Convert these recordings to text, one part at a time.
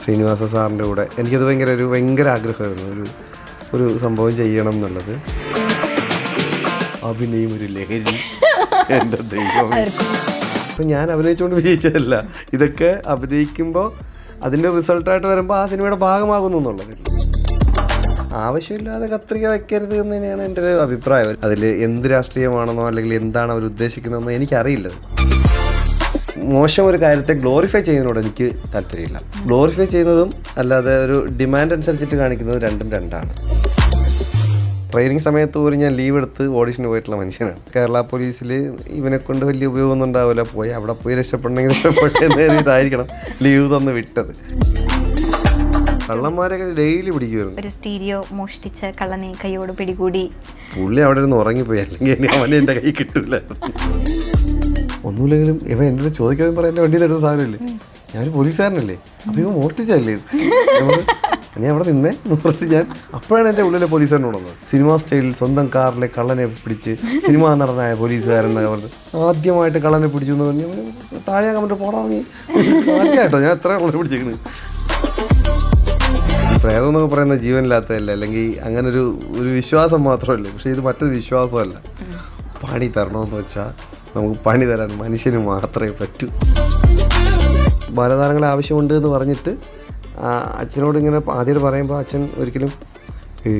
ശ്രീനിവാസ സാറിൻ്റെ കൂടെ എനിക്കത് ഭയങ്കര ആഗ്രഹമായിരുന്നു ഒരു സംഭവം ചെയ്യണം എന്നുള്ളത്. അഭിനയം ഒരു ലഹരി, എൻ്റെ ദൈവം. അപ്പം ഞാൻ അഭിനയിച്ചുകൊണ്ട് വിജയിച്ചതല്ല, ഇതൊക്കെ അഭിനയിക്കുമ്പോൾ അതിൻ്റെ റിസൾട്ടായിട്ട് വരുമ്പോൾ ആ സിനിമയുടെ ഭാഗമാകുന്നു എന്നുള്ളത്. ആവശ്യമില്ലാതെ കത്രിക വയ്ക്കരുത് എന്ന് തന്നെയാണ് എൻ്റെ ഒരു അഭിപ്രായം. അതിൽ എന്ത് രാഷ്ട്രീയമാണെന്നോ അല്ലെങ്കിൽ എന്താണ് അവർ ഉദ്ദേശിക്കുന്നതെന്നോ എനിക്കറിയില്ല. മോശം ഒരു കാര്യത്തെ ഗ്ലോറിഫൈ ചെയ്യുന്നതിനോട് എനിക്ക് താല്പര്യമില്ല. ഗ്ലോറിഫൈ ചെയ്യുന്നതും അല്ലാതെ ഒരു ഡിമാൻഡ് അനുസരിച്ചിട്ട് കാണിക്കുന്നതും രണ്ടും രണ്ടാണ്. ട്രെയിനിങ് സമയത്ത് പോലും ഞാൻ ലീവ് എടുത്ത് ഓഡിഷന് പോയിട്ടുള്ള മനുഷ്യനാണ്. കേരള പോലീസിൽ ഇവനെ കൊണ്ട് വലിയ ഉപയോഗമൊന്നും ഉണ്ടാവില്ല, അവിടെ പോയി രക്ഷപ്പെടണമെങ്കിൽ രക്ഷപ്പെട്ടെന്ന് കരുതിയിട്ടായിരിക്കണം ലീവ് തന്ന് വിട്ടത്. കള്ളന്മാരൊക്കെ ഡെയിലി പിടിക്കുമായിരുന്നു. ഒരു സ്റ്റീരിയോ മോഷ്ടിച്ച് കള്ളനെ കൈയോട് പിടികൂടി പുള്ളി അവിടെ നിന്ന് ഉറങ്ങിപ്പോയി, അല്ലെങ്കിൽ അവനെ എൻ്റെ കൈ കിട്ടില്ല. ഒന്നുമില്ലെങ്കിലും ഇവ എന്നോട് ചോദിക്കാതെ പറയാൻ എൻ്റെ വണ്ടിയിൽ എടുത്ത സാധനമില്ലേ, ഞാൻ പോലീസുകാരനല്ലേ, അപ്പോൾ ഇവ മോഷ്ടിച്ചല്ലേ ഞാൻ അവിടെ നിന്നേ എന്ന് പറഞ്ഞിട്ട് ഞാൻ അപ്പോഴാണ് എൻ്റെ ഉള്ളിലെ പോലീസുകാരനോട് വന്നത്. സിനിമാ സ്റ്റൈലിൽ സ്വന്തം കാറിലെ കള്ളനെ പിടിച്ച് സിനിമാ നടനായ പോലീസുകാരൻ എന്നൊക്കെ പറഞ്ഞു ആദ്യമായിട്ട് കള്ളനെ പിടിച്ചു എന്ന് പറഞ്ഞു. താഴെ കമന്റ് പോടാങ്ങി ആദ്യമായിട്ടോ ഞാൻ എത്ര കള്ളനെ പിടിച്ചേക്കുന്നത്. പ്രേതം എന്നൊക്കെ പറയുന്ന ജീവനില്ലാത്തതല്ല, അല്ലെങ്കിൽ അങ്ങനെ ഒരു വിശ്വാസം മാത്രമല്ല. പക്ഷേ ഇത് മറ്റൊരു വിശ്വാസമല്ല. പണി തരണമെന്ന് വെച്ചാൽ നമുക്ക് പണി തരാൻ മനുഷ്യന് മാത്രമേ പറ്റൂ. ബാലതാരങ്ങളെ ആവശ്യമുണ്ട് എന്ന് പറഞ്ഞിട്ട് അച്ഛനോട് ഇങ്ങനെ ആദ്യമായിട്ട് പറയുമ്പോൾ അച്ഛൻ ഒരിക്കലും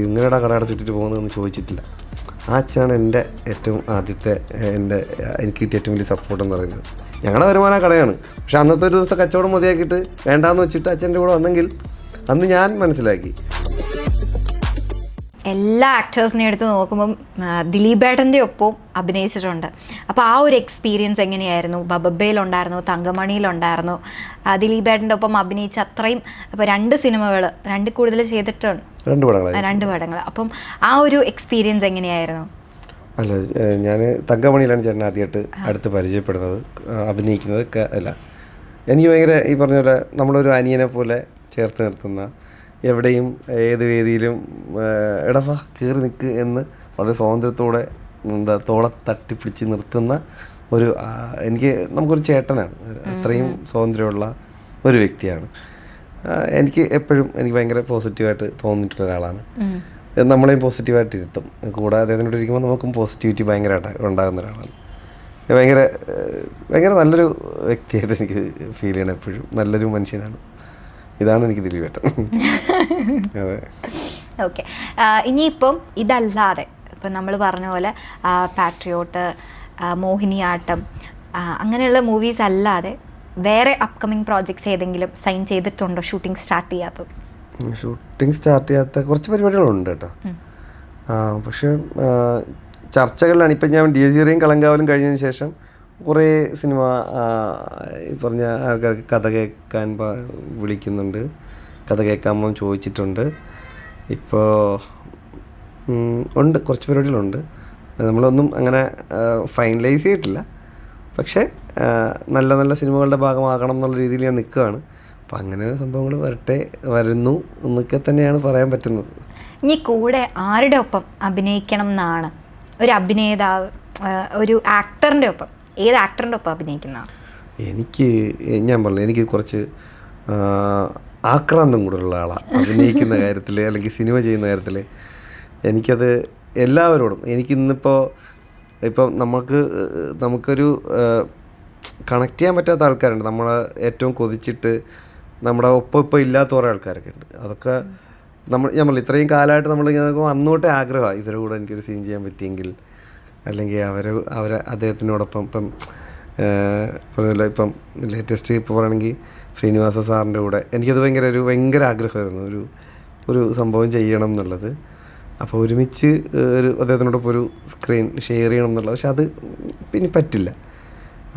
ഇങ്ങനെയുടെ കട അടച്ചിട്ടിട്ട് പോകുന്നതെന്ന് ചോദിച്ചിട്ടില്ല. ആ അച്ഛനാണ് എൻ്റെ ഏറ്റവും ആദ്യത്തെ എനിക്ക് കിട്ടിയ ഏറ്റവും വലിയ സപ്പോർട്ട് എന്ന് പറയുന്നത്. ഞങ്ങളുടെ വരുമാനം കടയാണ്. പക്ഷെ അന്നത്തെ ഒരു ദിവസം കച്ചവടം മതിയാക്കിയിട്ട് വേണ്ടാന്ന് വെച്ചിട്ട് അച്ഛൻ്റെ കൂടെ വന്നെങ്കിൽ അന്ന് ഞാൻ മനസ്സിലാക്കി. എല്ലാ ആക്ടേഴ്സിനെ എടുത്ത് നോക്കുമ്പം ദിലീപേട്ടൻ്റെ ഒപ്പവും അഭിനയിച്ചിട്ടുണ്ട്. അപ്പോൾ ആ ഒരു എക്സ്പീരിയൻസ് എങ്ങനെയായിരുന്നു? ബബബയിലുണ്ടായിരുന്നു, തങ്കമണിയിലുണ്ടായിരുന്നു, ദിലീപേട്ടൻ്റെ ഒപ്പം അഭിനയിച്ച അത്രയും. അപ്പോൾ 2 സിനിമകൾ, 2 കൂടുതൽ ചെയ്തിട്ടുണ്ട്, 2 പടങ്ങൾ. അപ്പം ആ ഒരു എക്സ്പീരിയൻസ് എങ്ങനെയായിരുന്നു? അല്ല, ഞാൻ തങ്കമണിയിലാണ് ചേട്ടൻ ആദ്യമായിട്ട് അടുത്ത് പരിചയപ്പെടുന്നത്, അഭിനയിക്കുന്നത്. അല്ല, എനിക്ക് ഭയങ്കര ഈ പറഞ്ഞ പോലെ നമ്മളൊരു അനിയനെ പോലെ ചേർത്ത് നിർത്തുന്ന, എവിടെയും ഏത് വേദിയിലും എടഫ കയറി നിൽക്ക് എന്ന് വളരെ സ്വാതന്ത്ര്യത്തോടെ തോളെ തട്ടിപ്പിടിച്ച് നിർത്തുന്ന നമുക്കൊരു ചേട്ടനാണ്. അത്രയും സ്വാതന്ത്ര്യമുള്ള ഒരു വ്യക്തിയാണ്. എനിക്ക് ഭയങ്കര പോസിറ്റീവായിട്ട് തോന്നിയിട്ടുള്ള ഒരാളാണ്. നമ്മളെയും പോസിറ്റീവായിട്ട് ഇരുത്തും. കൂടെ അദ്ദേഹത്തിനോട് ഇരിക്കുമ്പോൾ നമുക്കും പോസിറ്റിവിറ്റി ഭയങ്കരമായിട്ട് ഉണ്ടാകുന്ന ഒരാളാണ്. ഭയങ്കര നല്ലൊരു വ്യക്തിയായിട്ട് എനിക്ക് ഫീൽ ചെയ്യണം. എപ്പോഴും നല്ലൊരു മനുഷ്യനാണ്. ഇതാണ് എനിക്ക് ദിലീപേട്ടൻ. അതെ. ഓക്കെ, ഇനിയിപ്പം ഇതല്ലാതെ ഇപ്പം നമ്മൾ പറഞ്ഞ പോലെ പാട്രിയോട്ട്, മോഹിനിയാട്ടം അങ്ങനെയുള്ള മൂവീസ് അല്ലാതെ വേറെ അപ്കമിങ് പ്രോജക്ട്സ് ഏതെങ്കിലും സൈൻ ചെയ്തിട്ടുണ്ടോ? ഷൂട്ടിംഗ് സ്റ്റാർട്ട് ചെയ്യാത്ത കുറച്ച് പരിപാടികളുണ്ട് കേട്ടോ. പക്ഷേ ചർച്ചകളിലാണ്. ഇപ്പം ഞാൻ DSRയും കളങ്കാവലും കഴിഞ്ഞതിന് ശേഷം കുറേ സിനിമ ഈ പറഞ്ഞ ആൾക്കാർക്ക് കഥ കേൾക്കാൻ വിളിക്കുന്നുണ്ട്, കഥ കേൾക്കാമോ ചോദിച്ചിട്ടുണ്ട്. ഇപ്പോൾ ഉണ്ട്, കുറച്ച് പരിപാടികളുണ്ട്. നമ്മളൊന്നും അങ്ങനെ ഫൈനലൈസ് ചെയ്തിട്ടില്ല. പക്ഷേ നല്ല നല്ല സിനിമകളുടെ ഭാഗമാകണം എന്നുള്ള രീതിയിൽ ഞാൻ നിൽക്കുകയാണ്. അപ്പം അങ്ങനെ സംഭവങ്ങൾ വരുന്നു എന്നൊക്കെ തന്നെയാണ് പറയാൻ പറ്റുന്നത്. ഇനി കൂടെ ആരുടെ ഒപ്പം അഭിനയിക്കണം എന്നാണ് ഒരു അഭിനേതാവ്, ഒരു ആക്ടറിൻ്റെ ഒപ്പം? ഏത് ആക്ടറിൻ്റെ ഒപ്പം അഭിനയിക്കുന്ന? ഞാൻ പറഞ്ഞു, എനിക്ക് കുറച്ച് ആക്രാന്തം കൂടുതലുള്ള ആളാണ് അഭിനയിക്കുന്ന കാര്യത്തിൽ, അല്ലെങ്കിൽ സിനിമ ചെയ്യുന്ന കാര്യത്തിൽ. എനിക്കത് എല്ലാവരോടും ഇപ്പം നമുക്കൊരു കണക്ട് ചെയ്യാൻ പറ്റാത്ത ആൾക്കാരുണ്ട്. നമ്മളെ ഏറ്റവും കൊതിച്ചിട്ട് നമ്മുടെ ഒപ്പം ഇല്ലാത്ത കുറേ ആൾക്കാരൊക്കെ ഉണ്ട്. അതൊക്കെ ഞാൻ പറഞ്ഞു, ഇത്രയും കാലമായിട്ട് നമ്മളിങ്ങനെ അന്നോട്ടേ ആഗ്രഹമാണ് ഇവരുടെ കൂടെ എനിക്കൊരു സീൻ ചെയ്യാൻ പറ്റിയെങ്കിൽ, അല്ലെങ്കിൽ അദ്ദേഹത്തിനോടൊപ്പം ഇപ്പം ലേറ്റസ്റ്റ് ഇപ്പോൾ പറയുകയാണെങ്കിൽ ശ്രീനിവാസ സാറിൻ്റെ കൂടെ എനിക്കത് ഭയങ്കര ആഗ്രഹമായിരുന്നു ഒരു സംഭവം ചെയ്യണം എന്നുള്ളത്. അപ്പോൾ ഒരുമിച്ച് അദ്ദേഹത്തിനോടൊപ്പം ഒരു സ്ക്രീൻ ഷെയർ ചെയ്യണം എന്നുള്ളത്. പക്ഷെ അത് പിന്നെ പറ്റില്ല.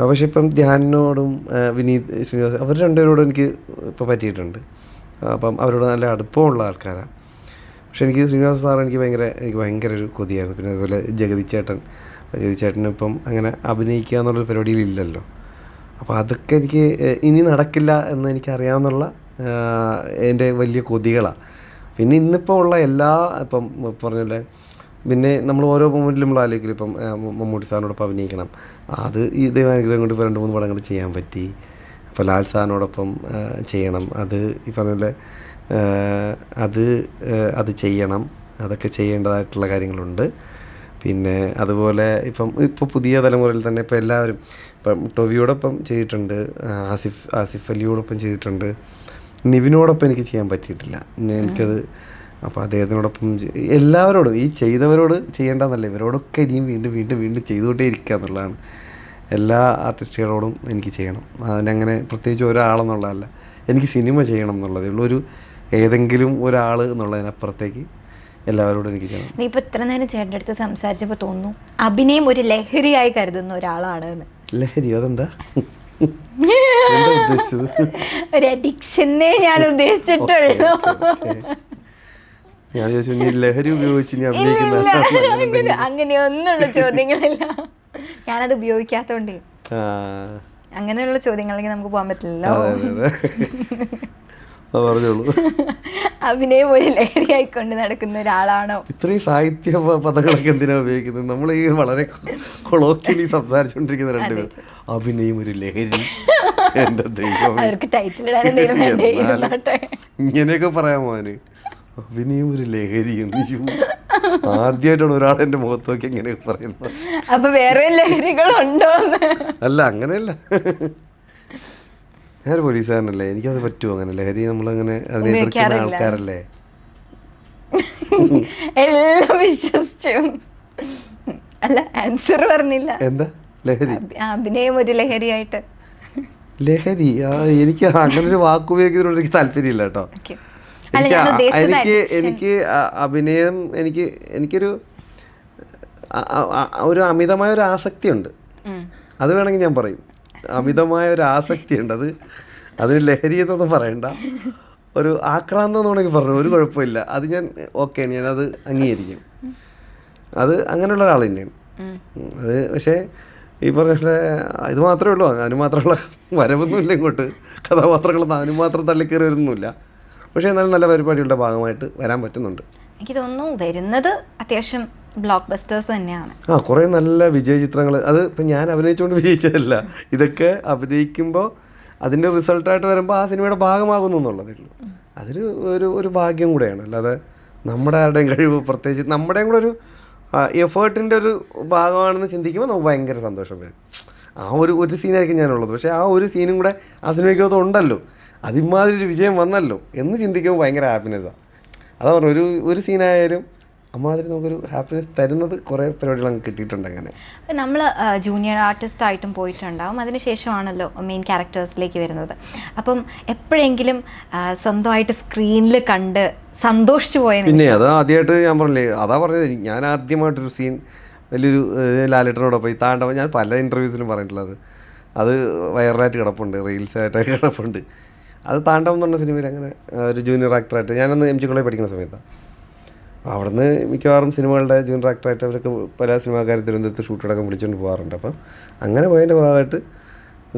പക്ഷെ ഇപ്പം ധ്യാനോടും വിനീത് ശ്രീനിവാസ് അവർ രണ്ടുപേരോടും എനിക്ക് ഇപ്പോൾ പറ്റിയിട്ടുണ്ട്. അപ്പം അവരോട് നല്ല അടുപ്പമുള്ള ആൾക്കാരാണ്. പക്ഷെ എനിക്ക് ശ്രീനിവാസ സാർ എനിക്ക് ഭയങ്കര ഒരു കൊതിയായിരുന്നു. പിന്നെ അതുപോലെ ജഗതി ചേട്ടനിപ്പം അങ്ങനെ അഭിനയിക്കുക എന്നുള്ളൊരു പരിപാടിയിലില്ലല്ലോ. അപ്പോൾ അതൊക്കെ എനിക്ക് ഇനി നടക്കില്ല എന്ന് എനിക്കറിയാവുന്നുള്ള എൻ്റെ വലിയ കൊതികളാണ്. പിന്നെ ഇന്നിപ്പോൾ ഉള്ള ഇപ്പം പറഞ്ഞ പിന്നെ നമ്മൾ ഓരോ മൊമെൻറ്റിലും നമ്മൾ ആലോചിക്കില്ല. ഇപ്പം മമ്മൂട്ടി സാറിനോടൊപ്പം അഭിനയിക്കണം, അത് ഇതേ അനുഗ്രഹം കൊണ്ട് ഇപ്പോൾ 2-3 പടങ്ങൾ ചെയ്യാൻ പറ്റി. അപ്പോൾ ലാൽ സാറിനോടൊപ്പം ചെയ്യണം, അത് ഈ പറഞ്ഞ പോലെ അത് ചെയ്യണം, അതൊക്കെ ചെയ്യേണ്ടതായിട്ടുള്ള കാര്യങ്ങളുണ്ട്. പിന്നെ അതുപോലെ ഇപ്പോൾ പുതിയ തലമുറയിൽ തന്നെ ഇപ്പോൾ എല്ലാവരും ഇപ്പം ടൊവിയോടൊപ്പം ചെയ്തിട്ടുണ്ട്, ആസിഫ് അലിയോടൊപ്പം ചെയ്തിട്ടുണ്ട്, നിവിനോടൊപ്പം എനിക്ക് ചെയ്യാൻ പറ്റിയിട്ടില്ല. എനിക്കത് അപ്പോൾ അദ്ദേഹത്തിനോടൊപ്പം എല്ലാവരോടും ഈ ചെയ്തവരോട് ചെയ്യേണ്ടതെന്നല്ല, ഇവരോടൊക്കെ ഇനിയും വീണ്ടും വീണ്ടും വീണ്ടും ചെയ്തുകൊണ്ടേ ഇരിക്കുക എന്നുള്ളതാണ്. എല്ലാ ആർട്ടിസ്റ്റുകളോടും എനിക്ക് ചെയ്യണം. അതിനങ്ങനെ പ്രത്യേകിച്ച് ഒരാളെന്നുള്ളതല്ല, എനിക്ക് സിനിമ ചെയ്യണം എന്നുള്ളതേ ഉള്ളൂ. ഏതെങ്കിലും ഒരാൾ എന്നുള്ളതിനപ്പുറത്തേക്ക് എല്ലാവരോടും എനിക്ക് ചെയ്യണം. നീ ഇപ്പോൾ ഇത്ര നേരം ചേട്ടൻ്റെ അടുത്ത് സംസാരിച്ചപ്പോൾ തോന്നുന്നു അഭിനയം ഒരു ലഹരിയായി കരുതുന്ന ഒരാളാണ് എന്ന്. ലഹരി? അതെന്താ ഉദ്ദേശിച്ചത്? ഒരു അഡിക്ഷനെ ഞാൻ ഉദ്ദേശിച്ചിട്ടുള്ളൂ. ഞാൻ ചോദിച്ചു നീ ലഹരി ഉപയോഗിച്ച് നീ അഭിനയിക്കുന്ന അങ്ങനെയൊന്നുള്ള ചോദ്യങ്ങളില്ല, ഞാനത് ഉപയോഗിക്കാത്തോണ്ടേ അങ്ങനെയുള്ള ചോദ്യങ്ങളിലേക്ക് നമുക്ക് പോകാൻ പറ്റില്ലല്ലോ. പറഞ്ഞോളൂ. അഭിനയം ഒരു ലഹരിയായിക്കൊണ്ട് നടക്കുന്ന ഒരാളാണോ? ഇത്രയും സാഹിത്യ പദങ്ങളൊക്കെ എന്തിനാ ഉപയോഗിക്കുന്നത്? നമ്മൾ ഈ വളരെ കൊളോക്കിയലി സംസാരിച്ചുകൊണ്ടിരിക്കുന്ന രണ്ടുപേർ അഭിനയം ഒരു ലഹരി. എന്റെ ദൈവം, അവർക്ക് ടൈറ്റിൽ ഇടാൻ എന്തെങ്കിലും വേണ്ടേ? ഇങ്ങനെയൊക്കെ പറയാമോ? അവന് അഭിനയം ഒരു ലഹരി എന്ന് ആദ്യമായിട്ടാണ് ഒരാൾ എൻ്റെ മുഖത്ത് നോക്കി എങ്ങനെയൊക്കെ പറയുന്നത്. അപ്പൊ വേറെ ലഹരികളുണ്ടോ? അല്ല, അങ്ങനെയല്ല. ഞാൻ പോലീസുകാരനല്ലേ, എനിക്കത് പറ്റുമോ? അങ്ങനെ ലഹരി നമ്മളങ്ങനെ അതിനെ എതിർക്കുന്ന ആൾക്കാരല്ലേ. എല്ലാം വിശ്വസിച്ചു. അല്ല, ആൻസർ പറഞ്ഞില്ല. എന്താ ലഹരി? അഭിനയം ഒരു ലഹരിയായിട്ട്. ലഹരി എനിക്ക് അങ്ങനെ ഒരു വാക്ക് ഉപയോഗിക്കുന്നതിനോട് എനിക്ക് താല്പര്യമില്ല കേട്ടോ. എനിക്ക് അഭിനയം എനിക്കൊരു ഒരു അമിതമായ ഒരു ആസക്തിയുണ്ട്. അത് വേണമെങ്കിൽ ഞാൻ പറയും, അമിതമായ ഒരു ആസക്തിയുണ്ട്. അതിന് ലഹരി എന്നൊന്നും പറയണ്ട, ഒരു ആക്രാന്തം എന്ന് വേണമെങ്കിൽ പറഞ്ഞു, ഒരു കുഴപ്പമില്ല. അത് ഞാൻ ഓക്കെയാണ്, ഞാനത് അംഗീകരിക്കും. അത് അങ്ങനെയുള്ള ഒരാൾ തന്നെയാണ് അത്. പക്ഷേ ഈ പറഞ്ഞ ഇത് മാത്രമേ ഉള്ളൂ, അതിന് മാത്രമുള്ള വരവൊന്നുമില്ല ഇങ്ങോട്ട്. കഥാപാത്രങ്ങളൊന്നും അതിന് മാത്രം തള്ളിക്കയറി വരുന്നില്ല. പക്ഷേ എന്നാലും നല്ല പരിപാടികളുടെ ഭാഗമായിട്ട് വരാൻ പറ്റുന്നുണ്ട്. എനിക്ക് തോന്നുന്നു വരുന്നത് അത്യാവശ്യം ബ്ലോക്ക് ബസ്റ്റേഴ്സ് തന്നെയാണ്. കുറേ നല്ല വിജയ ചിത്രങ്ങൾ. അത് ഇപ്പം ഞാൻ അഭിനയിച്ചുകൊണ്ട് വിജയിച്ചതല്ല, ഇതൊക്കെ അഭിനയിക്കുമ്പോൾ അതിൻ്റെ റിസൾട്ടായിട്ട് വരുമ്പോൾ ആ സിനിമയുടെ ഭാഗമാകുന്നു എന്നുള്ളതേ ഉള്ളൂ. ഒരു ഭാഗ്യം കൂടെയാണ്, അല്ലാതെ നമ്മുടെ ആരുടെയും കഴിവ്, പ്രത്യേകിച്ച് നമ്മുടെയും കൂടെ ഒരു എഫേർട്ടിൻ്റെ ഒരു ഭാഗമാണെന്ന് ചിന്തിക്കുമ്പോൾ നമുക്ക് ഭയങ്കര സന്തോഷം വരും. ഒരു സീനായിരിക്കും ഞാനുള്ളത്, പക്ഷേ ആ ഒരു സീനും കൂടെ ആ സിനിമയ്ക്കകത്ത് ഉണ്ടല്ലോ, അതിമാതിരി ഒരു വിജയം വന്നല്ലോ എന്ന് ചിന്തിക്കുമ്പോൾ ഭയങ്കര ഹാപ്പിനെസ്സാണ്. അതാ പറഞ്ഞു, ഒരു സീനായാലും അമ്മാതിരി നമുക്കൊരു ഹാപ്പിനെസ് തരുന്നത് കുറേ പരിപാടികൾ അങ്ങ് കിട്ടിയിട്ടുണ്ട്. അങ്ങനെ നമ്മൾ ജൂനിയർ ആർട്ടിസ്റ്റ് ആയിട്ടും പോയിട്ടുണ്ടാവും, അതിനുശേഷമാണല്ലോ മെയിൻ ക്യാരക്ടേഴ്സിലേക്ക് വരുന്നത്. അപ്പം എപ്പോഴെങ്കിലും സ്വന്തമായിട്ട് സ്ക്രീനിൽ കണ്ട് സന്തോഷിച്ചു പോയെന്ന്? പിന്നെ അത് ആദ്യമായിട്ട് ഞാൻ പറഞ്ഞില്ലേ, അതാ പറഞ്ഞത്, ഞാൻ ആദ്യമായിട്ടൊരു സീൻ വലിയൊരു ലാലേട്ടനോടൊപ്പം ഈ താണ്ടവൻ, ഞാൻ പല ഇൻ്റർവ്യൂസിലും പറഞ്ഞിട്ടുള്ളത്, അത് വൈറലായിട്ട് കിടപ്പുണ്ട്, റീൽസായിട്ടൊക്കെ കിടപ്പുണ്ട്. അത് താണ്ടവം എന്ന് പറഞ്ഞ സിനിമയിൽ അങ്ങനെ ഒരു ജൂനിയർ ആക്ടറായിട്ട് ഞാനന്ന് MG കോളേജിൽ പഠിക്കുന്ന സമയത്താണ്. അവിടെ നിന്ന് മിക്കവാറും സിനിമകളുടെ ജൂനിയർ ആക്ടറായിട്ട് അവരൊക്കെ പല സിനിമാക്കാരും തിരുവനന്തപുരത്ത് ഷൂട്ടടക്കം വിളിച്ചുകൊണ്ട് പോകാറുണ്ട്. അപ്പം അങ്ങനെ പോയതിൻ്റെ ഭാഗമായിട്ട്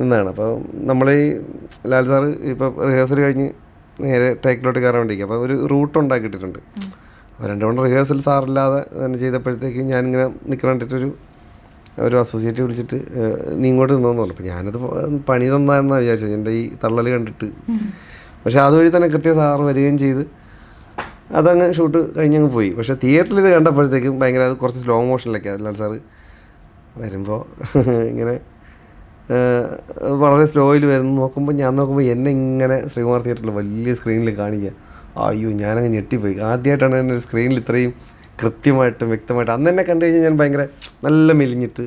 നിന്നാണ്. അപ്പോൾ നമ്മൾ ഈ ലാൽ സാറ് ഇപ്പോൾ റിഹേഴ്സൽ കഴിഞ്ഞ് നേരെ ടേക്കിലോട്ട് കയറാൻ വേണ്ടിയിരിക്കും. അപ്പോൾ ഒരു റൂട്ട് ഉണ്ടാക്കിയിട്ടുണ്ട്. അപ്പോൾ 2 തവണ റിഹേഴ്സൽ സാറില്ലാതെ തന്നെ ചെയ്തപ്പോഴത്തേക്കും ഞാനിങ്ങനെ നിൽക്കാൻ വേണ്ടിയിട്ടൊരു അസോസിയേറ്റ് വിളിച്ചിട്ട് നീ ഇങ്ങോട്ട് നിന്നോന്ന് പറഞ്ഞു. അപ്പോൾ ഞാനത് പണി തന്നാണെന്നാണ് വിചാരിച്ചത്, എൻ്റെ ഈ തള്ളൽ കണ്ടിട്ട്. പക്ഷേ അതുവഴി തന്നെ കൃത്യം സാറ് വരികയും ചെയ്ത് അതങ്ങ് ഷൂട്ട് കഴിഞ്ഞങ്ങ് പോയി. പക്ഷേ തിയേറ്ററിൽ ഇത് കണ്ടപ്പോഴത്തേക്കും ഭയങ്കര അത് കുറച്ച് സ്ലോ മോഷനിലൊക്കെ അല്ലാതെ സാറ് വരുമ്പോൾ ഇങ്ങനെ വളരെ സ്ലോയിൽ വരുന്നു. ഞാൻ നോക്കുമ്പോൾ എന്നെ ഇങ്ങനെ ശ്രീകുമാർ തിയേറ്ററിൽ വലിയ സ്ക്രീനിൽ കാണിക്കുക. അയ്യോ, ഞാനങ്ങ് ഞെട്ടിപ്പോയി. ആദ്യമായിട്ടാണ് എന്നെ ഒരു സ്ക്രീനിൽ ഇത്രയും കൃത്യമായിട്ടും വ്യക്തമായിട്ട്. അന്ന് എന്നെ കണ്ടു കഴിഞ്ഞാൽ ഞാൻ ഭയങ്കര നല്ല മെലിഞ്ഞിട്ട്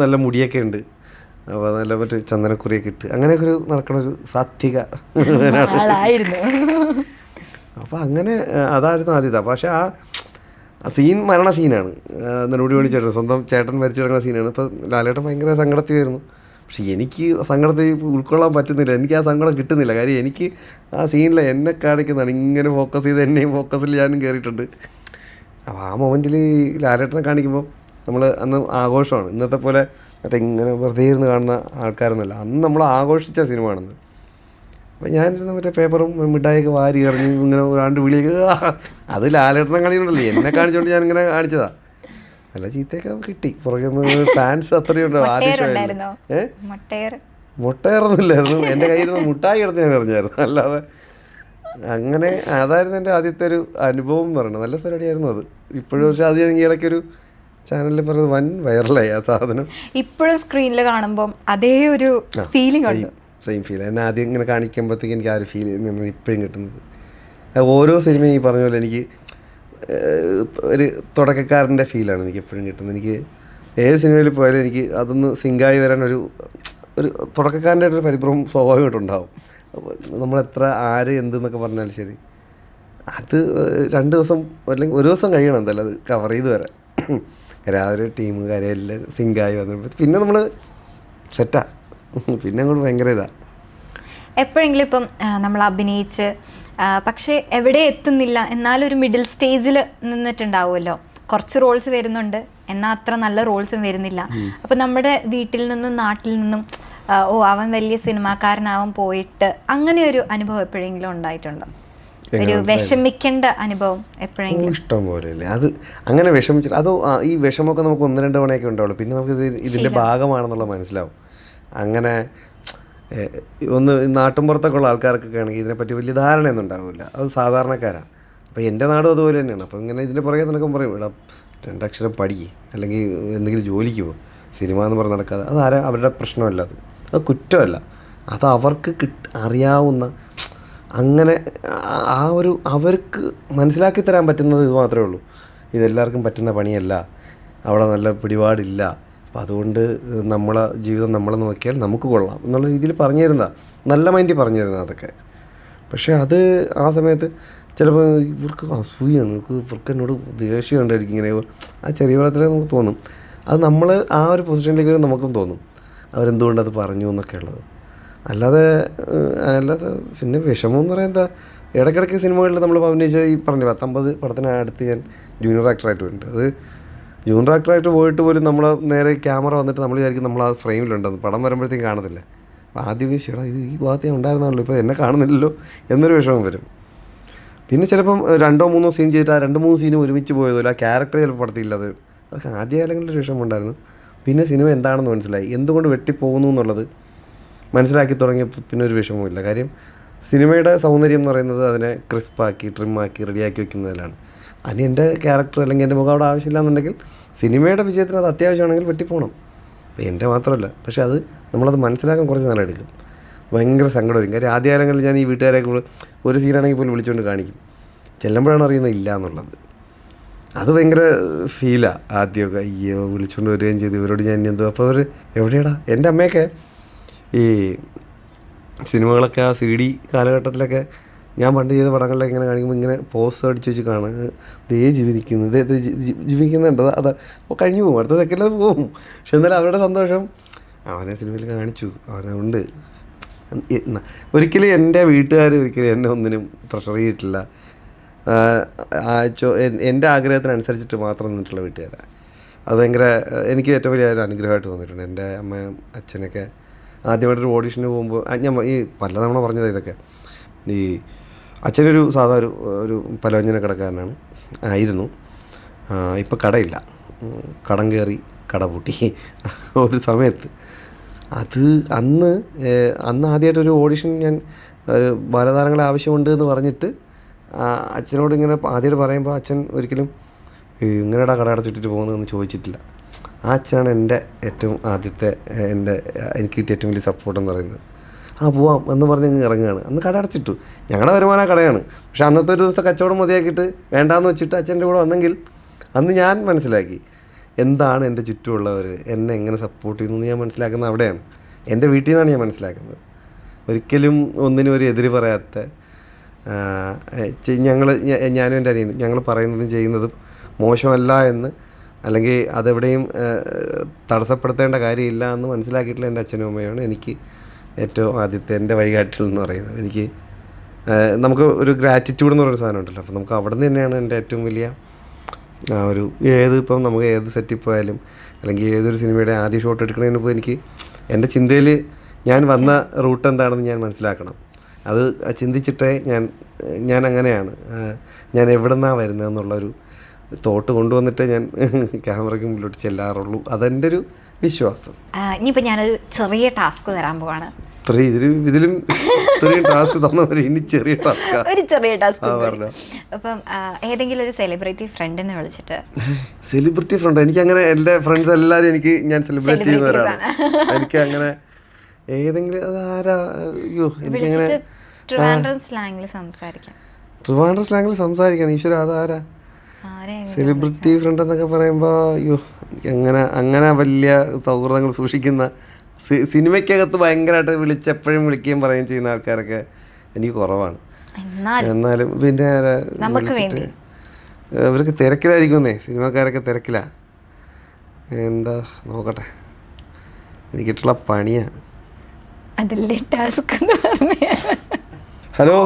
നല്ല മുടിയൊക്കെ ഉണ്ട്, അപ്പോൾ നല്ല മറ്റേ ചന്ദനക്കുറിയൊക്കെ ഇട്ട് അങ്ങനെയൊക്കെ ഒരു നടക്കണൊരു സാത്വിക ആളായിരുന്നു. അപ്പോൾ അങ്ങനെ അതായിരുന്നു ആദ്യത്തെ. പക്ഷേ ആ സീൻ മരണ സീനാണ്. നെടുമുടി വേണി ചേട്ടൻ സ്വന്തം ചേട്ടൻ മരിച്ചു കിടക്കുന്ന സീനാണ്. ഇപ്പോൾ ലാലേട്ടൻ ഭയങ്കര സങ്കടത്തിൽ വരുന്നു. പക്ഷെ എനിക്ക് സങ്കടത്തിൽ ഉൾക്കൊള്ളാൻ പറ്റുന്നില്ല, എനിക്ക് ആ സങ്കടം കിട്ടുന്നില്ല. കാര്യം എനിക്ക് ആ സീനിൽ എന്നെ കാണിക്കുന്നതാണ്, ഇങ്ങനെ ഫോക്കസ് ചെയ്ത് എന്നെയും ഫോക്കസിൽ ഞാനും കയറിയിട്ടുണ്ട്. അപ്പോൾ ആ മൊമെൻറ്റിൽ ലാലേട്ടനെ കാണിക്കുമ്പോൾ നമ്മൾ അന്ന് ആഘോഷമാണ്. ഇന്നത്തെ പോലെ മറ്റേ ഇങ്ങനെ വെറുതെ ഇരുന്ന് കാണുന്ന ആൾക്കാരൊന്നുമല്ല, അന്ന് നമ്മൾ ആഘോഷിച്ച സിനിമ ആണെന്ന്. അപ്പോൾ ഞാനിരുന്ന മറ്റേ പേപ്പറും മിഠായിയൊക്കെ വാരി എറിഞ്ഞ് ഇങ്ങനെ ഒരാണ്ട് വിളിയൊക്കെ, അത് ലാലേട്ടനെ കാണിക്കണ്ടല്ലേ, എന്നെ കാണിച്ചുകൊണ്ട് ഞാനിങ്ങനെ കാണിച്ചതാണ്. നല്ല ചീത്തയൊക്കെ കിട്ടി പുറകെ ഫാൻസ് അത്രയും ഉണ്ടോ. മുട്ടയറൊന്നുമില്ലായിരുന്നു, എൻ്റെ കയ്യിൽ നിന്ന് മുട്ടായി എടുത്ത് ഞാൻ എറിഞ്ഞായിരുന്നു. അല്ലാതെ അങ്ങനെ അതായിരുന്നു എൻ്റെ ആദ്യത്തെ ഒരു അനുഭവം എന്ന് പറയുന്നത്. നല്ല പരിപാടിയായിരുന്നു അത്. ഇപ്പോഴും പക്ഷേ അത് ഈ ഇടയ്ക്കൊരു ചാനലിൽ പറയുന്നത് വൻ വൈറലായി ആ സാധനം. ഇപ്പോഴും സ്ക്രീനിൽ കാണുമ്പോൾ അതേ ഒരു ഫീലിംഗ് ഉണ്ട്. സെയിം ഫീൽ എന്നെ ആദ്യം ഇങ്ങനെ കാണിക്കുമ്പോഴത്തേക്ക് എനിക്ക് ആ ഒരു ഫീൽ ഇപ്പോഴും കിട്ടുന്നത്. ഓരോ സിനിമയും ഈ പറഞ്ഞ പോലെ എനിക്ക് ഒരു തുടക്കക്കാരൻ്റെ ഫീലാണ് എനിക്ക് എപ്പോഴും കിട്ടുന്നത്. എനിക്ക് ഏത് സിനിമയിൽ പോയാലും എനിക്ക് അതൊന്ന് സിങ്കായി വരാൻ ഒരു തുടക്കക്കാരൻ്റെ ഒരു പരിഭ്രമം സ്വാഭാവികമായിട്ടുണ്ടാവും. അപ്പോൾ നമ്മളെത്ര ആര് എന്തെന്നൊക്കെ പറഞ്ഞാലും ശരി, അത് 2 ദിവസം അല്ലെങ്കിൽ ഒരു ദിവസം കഴിയണം എന്തായാലും അത് കവർ ചെയ്ത് വരാൻ. രാവിലെ ടീം കാര്യം എല്ലാം സിങ്കായി വന്നപ്പോൾ പിന്നെ നമ്മൾ സെറ്റാ, പിന്നെ അങ്ങോട്ട് ഭയങ്കര ഇതാണ്. എപ്പോഴെങ്കിലും ഇപ്പം നമ്മൾ അഭിനയിച്ച് പക്ഷേ എവിടെ എത്തുന്നില്ല, എന്നാലും ഒരു മിഡിൽ സ്റ്റേജിൽ നിന്നിട്ടുണ്ടാവുമല്ലോ. കുറച്ച് റോൾസ് വരുന്നുണ്ട്, എന്നാൽ അത്ര നല്ല റോൾസും വരുന്നില്ല. അപ്പം നമ്മുടെ വീട്ടിൽ നിന്നും നാട്ടിൽ നിന്നും അവൻ വലിയ സിനിമാക്കാരനാവാൻ പോയിട്ട് അങ്ങനെ ഒരു അനുഭവം എപ്പോഴെങ്കിലും ഉണ്ടായിട്ടുണ്ടോ? ഒരു വിഷമിക്കേണ്ട അനുഭവം എപ്പോഴെങ്കിലും? ഇഷ്ടം പോലെ അല്ലേ അത്. അങ്ങനെ വിഷമിച്ചിട്ട് അത് ഈ വിഷമമൊക്കെ നമുക്ക് 1-2 തവണയൊക്കെ ഉണ്ടാവുള്ളൂ. പിന്നെ നമുക്ക് ഇതിൻ്റെ ഭാഗമാണെന്നുള്ളത് മനസ്സിലാവും. അങ്ങനെ ഒന്ന് നാട്ടിൻപുറത്തൊക്കെ ഉള്ള ആൾക്കാർക്കൊക്കെ ആണെങ്കിൽ ഇതിനെപ്പറ്റി വലിയ ധാരണയൊന്നും ഉണ്ടാവില്ല. അത് സാധാരണക്കാരാണ്. അപ്പോൾ എൻ്റെ നാടും അതുപോലെ തന്നെയാണ്. അപ്പോൾ ഇങ്ങനെ ഇതിൻ്റെ പുറകെ നടക്കുമ്പോൾ പറയും, ഇവിടെ 2 അക്ഷരം പഠിക്കുക, അല്ലെങ്കിൽ എന്തെങ്കിലും ജോലിക്ക് പോകും, സിനിമ എന്ന് പറഞ്ഞ് നടക്കാതെ. അത് അവരുടെ പ്രശ്നമല്ല, അത് കുറ്റമല്ല, അത് അവർക്ക് അറിയാവുന്ന അങ്ങനെ അവർക്ക് മനസ്സിലാക്കി തരാൻ പറ്റുന്നത് ഇത് മാത്രമേ ഉള്ളൂ. ഇതെല്ലാവർക്കും പറ്റുന്ന പണിയല്ല, അവിടെ നല്ല പിടിപാടില്ല, അപ്പം അതുകൊണ്ട് നമ്മളെ ജീവിതം നമ്മളെ നോക്കിയാൽ നമുക്ക് കൊള്ളാം എന്നുള്ള രീതിയിൽ പറഞ്ഞു തരുന്നതാണ്. നല്ല മൈൻഡിൽ പറഞ്ഞു തരുന്നത് അതൊക്കെ. പക്ഷേ അത് ആ സമയത്ത് ചിലപ്പോൾ ഇവർക്ക് അസൂയാണ്, ഇവർക്ക് എന്നോട് ദേഷ്യം ഉണ്ടായിരിക്കും, ഇങ്ങനെ ആ ചെറിയ പ്രായത്തിൽ നമുക്ക് തോന്നും. അത് നമ്മൾ ആ ഒരു പൊസിഷനിലേക്ക് വരും, നമുക്കും തോന്നും അവരെന്തുകൊണ്ടത് പറഞ്ഞു എന്നൊക്കെ ഉള്ളത്. അല്ലാതെ പിന്നെ വിഷമം എന്ന് പറയാൻ എന്താ, ഇടയ്ക്കിടയ്ക്ക് സിനിമകളിൽ നമ്മൾ അഭിനയിച്ച ഈ പറഞ്ഞ 10-50 പടത്തിനടുത്ത് ഞാൻ ജൂനിയർ ആക്ടറായിട്ട് പോയിട്ടുണ്ട്. അത് ജൂനിയർ ആക്ടറായിട്ട് പോയിട്ട് പോലും നമ്മൾ നേരെ ക്യാമറ വന്നിട്ട് നമ്മൾ വിചാരിക്കും നമ്മൾ ആ ഫ്രെയിമിലുണ്ടെന്ന്. പടം വരുമ്പോഴത്തേക്കും കാണത്തില്ല. അപ്പോൾ ആദ്യം ചേട്ടാ ഇത് ഈ ഭാഗത്ത് ഞാൻ ഉണ്ടായിരുന്നല്ലോ, ഇപ്പോൾ എന്നെ കാണുന്നില്ലല്ലോ എന്നൊരു വിഷമം വരും. പിന്നെ ചിലപ്പം 2-3 സീൻ ചെയ്തിട്ട് ആ 2-3 സീനും ഒരുമിച്ച് പോയതല്ല, ആ ക്യാരക്ടർ ചിലപ്പോൾ പടത്തില്ല. അതൊക്കെ ആദ്യകാലങ്ങളിൽ ഒരു വിഷമം ഉണ്ടായിരുന്നു. പിന്നെ സിനിമ എന്താണെന്ന് മനസ്സിലായി, എന്തുകൊണ്ട് വെട്ടിപ്പോകുന്നു എന്നുള്ളത് മനസ്സിലാക്കി തുടങ്ങിയപ്പോൾ പിന്നെ ഒരു വിഷമവുമില്ല. കാര്യം സിനിമയുടെ സൗന്ദര്യം എന്ന് പറയുന്നത് അതിനെ ക്രിസ്പാക്കി ട്രിമ്മാക്കി റെഡിയാക്കി വെക്കുന്നതിലാണ്. അതിന് എൻ്റെ ക്യാരക്ടർ അല്ലെങ്കിൽ എൻ്റെ മുഖം അവിടെ ആവശ്യമില്ല എന്നുണ്ടെങ്കിൽ സിനിമയുടെ വിജയത്തിന് അത് അത്യാവശ്യമാണെങ്കിൽ വെട്ടിപ്പോകണം. അപ്പോൾ എൻ്റെ മാത്രമല്ല, പക്ഷേ അത് നമ്മളത് മനസ്സിലാക്കാൻ കുറച്ച് നാളെ എടുക്കും. ഭയങ്കര സങ്കടം വരും. കാര്യം ആദ്യകാലങ്ങളിൽ ഞാൻ ഈ വീട്ടുകാരെയൊക്കെ ഒരു സീനാണെങ്കിൽ പോലും വിളിച്ചുകൊണ്ട് കാണിക്കും, ചെല്ലുമ്പോഴാണ് അറിയുന്നത് ഇല്ല എന്നുള്ളത്. അത് ഭയങ്കര ഫീലാണ് ആദ്യമൊക്കെ. അയ്യോ വിളിച്ചുകൊണ്ട് വരികയും ചെയ്തു, ഇവരോട് ഞാൻ എന്തോ. അപ്പോൾ അവർ എവിടെയാടാ, എൻ്റെ അമ്മയൊക്കെ ഈ സിനിമകളൊക്കെ ആ CD കാലഘട്ടത്തിലൊക്കെ ഞാൻ പണ്ട് ചെയ്ത പടങ്ങളിലൊക്കെ ഇങ്ങനെ കാണിക്കുമ്പോൾ ഇങ്ങനെ പോസ് അടിച്ച് വെച്ച് കാണാം, ദേ ജീവിക്കുന്നത്, ജീവിക്കുന്നുണ്ട്, അത് അപ്പോൾ കഴിഞ്ഞു പോകും, അടുത്ത സെക്കൻഡിൽ അത് പോകും. പക്ഷെ എന്നാലും അവരുടെ സന്തോഷം അവനെ സിനിമയിൽ കാണിച്ചു, അവനുണ്ട്. ഒരിക്കലും എൻ്റെ വീട്ടുകാർ ഒരിക്കലും എന്നെ ഒന്നിനും പ്രഷർ ചെയ്തിട്ടില്ല. എൻ്റെ ആഗ്രഹത്തിനനുസരിച്ചിട്ട് മാത്രം നിന്നിട്ടുള്ള വീട്ടുകാരാണ്. അത് ഭയങ്കര എനിക്ക് ഏറ്റവും വലിയ ഒരു അനുഗ്രഹമായിട്ട് തോന്നിയിട്ടുണ്ട്. എൻ്റെ അമ്മയും അച്ഛനൊക്കെ ആദ്യമായിട്ടൊരു ഓഡീഷന് പോകുമ്പോൾ ഞാൻ ഈ പലതവണ പറഞ്ഞത് ഇതൊക്കെ, ഈ അച്ഛനൊരു സാധാ ഒരു പലവ്യഞ്ജന കടക്കാരനാണ് ആയിരുന്നു. ഇപ്പം കടയില്ല, കടം കയറി കട പൂട്ടി ഒരു സമയത്ത്. അത് അന്ന് ആദ്യമായിട്ടൊരു ഓഡിഷൻ ഞാൻ ഒരു ബാലതാരങ്ങളെ ആവശ്യമുണ്ട് എന്ന് പറഞ്ഞിട്ട് അച്ഛനോട് ഇങ്ങനെ ആദ്യമായിട്ട് പറയുമ്പോൾ അച്ഛൻ ഒരിക്കലും ഇങ്ങനെടാ കട അടച്ചിട്ടിട്ട് പോകുന്നതെന്ന് ചോദിച്ചിട്ടില്ല. ആ അച്ഛനാണ് എൻ്റെ ഏറ്റവും ആദ്യത്തെ എനിക്ക് കിട്ടിയ ഏറ്റവും വലിയ സപ്പോർട്ട് എന്ന് പറയുന്നത്. പോവാം എന്ന് പറഞ്ഞ് അങ്ങ് ഇറങ്ങുകയാണ്. അന്ന് കട അടച്ചിട്ടു, ഞങ്ങളുടെ വരുമാനം കടയാണ്. പക്ഷെ അന്നത്തെ ഒരു ദിവസം കച്ചവടം മതിയാക്കിയിട്ട് വേണ്ടാന്ന് വെച്ചിട്ട് അച്ഛൻ്റെ കൂടെ വന്നെങ്കിൽ അന്ന് ഞാൻ മനസ്സിലാക്കി എന്താണ് എൻ്റെ ചുറ്റുമുള്ളവർ എന്നെ എങ്ങനെ സപ്പോർട്ട് ചെയ്യുന്നു ഞാൻ മനസ്സിലാക്കുന്നത് അവിടെയാണ്. എൻ്റെ വീട്ടിൽ നിന്നാണ് ഞാൻ മനസ്സിലാക്കുന്നത്. ഒരിക്കലും ഒന്നിനും ഒരു എതിര് പറയാത്ത ഞാനും എൻ്റെ അനിയനും ഞങ്ങൾ പറയുന്നതും ചെയ്യുന്നതും മോശമല്ല എന്ന്, അല്ലെങ്കിൽ അതെവിടെയും തടസ്സപ്പെടുത്തേണ്ട കാര്യമില്ല എന്ന് മനസ്സിലാക്കിയിട്ടുള്ള എൻ്റെ അച്ഛനും അമ്മയാണ് എനിക്ക് ഏറ്റവും ആദ്യത്തെ എൻ്റെ വഴികാട്ടിൽ എന്ന് പറയുന്നത്. എനിക്ക് നമുക്ക് ഒരു ഗ്രാറ്റിറ്റ്യൂഡ് എന്ന് പറയുന്ന സാധനം ഉണ്ടല്ലോ, അപ്പോൾ നമുക്ക് അവിടെ നിന്ന് തന്നെയാണ് എൻ്റെ ഏറ്റവും വലിയ ഒരു ഇപ്പം നമുക്ക് ഏത് സെറ്റിൽ പോയാലും അല്ലെങ്കിൽ ഏതൊരു സിനിമയുടെ ആദ്യ ഷോട്ട് എടുക്കുന്നതിന് മുമ്പ് എനിക്ക് എൻ്റെ ചിന്തയിൽ ഞാൻ വന്ന റൂട്ട് എന്താണെന്ന് ഞാൻ മനസ്സിലാക്കണം. അത് ചിന്തിച്ചിട്ടേ ഞാൻ അങ്ങനെയാണ്, ഞാൻ എവിടെ നിന്നാണ് വരുന്നതെന്നുള്ളൊരു തോട്ട് കൊണ്ടുവന്നിട്ടേ ഞാൻ ക്യാമറയ്ക്ക് മുമ്പിലോട്ട് ചെല്ലാറുള്ളൂ. അതെൻ്റെ ഒരു വിശ്വാസം. ഇനിയിപ്പോൾ ഞാനൊരു ചെറിയ ടാസ്ക് തരാൻ പോവാണ്. ഇതിലും ചെറിയ ടാസ്ക് തന്നവർ ഇനി ചെറിയ ടാസ്ക്, ഒരു ചെറിയ ടാസ്ക്. അപ്പം ഏതെങ്കിലും ഒരു സെലിബ്രിറ്റി ഫ്രണ്ടിനെ വിളിച്ചിട്ട്. Celebrity friend? എനിക്ക് അങ്ങനെ എൻ്റെ ഫ്രണ്ട്സ് എല്ലാവരും ഞാൻ സെലിബ്രേറ്റ് ചെയ്യുന്നവരാണ്. എനിക്ക് അങ്ങനെ ഏതെങ്കിലും അതാരാ? അയ്യോ, എനിക്കങ്ങനെ ട്രിവാൻഡ്രം സ്ലാങ്ങിൽ സംസാരിക്കാൻ ഈശ്വര അതാരാ സെലിബ്രിറ്റി ഫ്രണ്ട് എന്നൊക്കെ പറയുമ്പോൾ? അയ്യോ, അങ്ങനെ വലിയ സൗഹൃദങ്ങൾ സൂക്ഷിക്കുന്ന, സിനിമയ്ക്കകത്ത് ഭയങ്കരമായിട്ട് എപ്പോഴും വിളിക്കുകയും പറയുകയും ചെയ്യുന്ന ആൾക്കാരൊക്കെ എനിക്ക് കുറവാണ്. എന്നാലും പിന്നെ ഇവർക്ക് തിരക്കിലായിരിക്കുന്നേ, സിനിമക്കാരൊക്കെ തിരക്കിലാ. എന്താ നോക്കട്ടെ, എനിക്കിട്ടുള്ള പണിയാ. ഹലോ,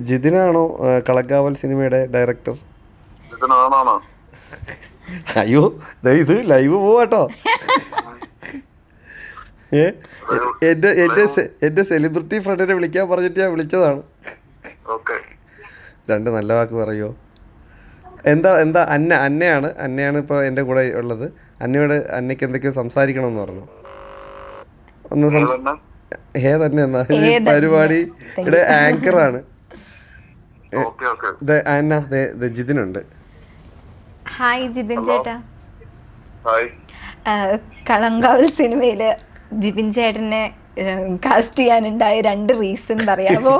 ജിതിനാണോ കളക്കാവൽ സിനിമയുടെ ഡയറക്ടർ? അയ്യോ, ഇത് ലൈവ് പോവാട്ടോ. എന്റെ സെലിബ്രിറ്റി ഫ്രണ്ടിനെ വിളിക്കാൻ പറഞ്ഞിട്ട് ഞാൻ വിളിച്ചതാണ്. രണ്ട് നല്ല വാക്ക് പറയോ? എന്താ അന്നയാണ് ഇപ്പോൾ എൻ്റെ കൂടെ ഉള്ളത്. അന്നയ്ക്ക് എന്തൊക്കെയോ സംസാരിക്കണമെന്ന് പറഞ്ഞു. ഒന്ന് തന്നെ എന്നാ പരിപാടിയുടെ ആങ്കറാണ് ജിതിനുണ്ട്. ഹായ് ജിതിൻ ചേട്ടാ. കളങ്കാവൽ സിനിമയില് ജിബിൻ ചേട്ടനെ കാസ്റ്റ് ചെയ്യാനുണ്ടായ 2 റീസൺ പറയാമോ?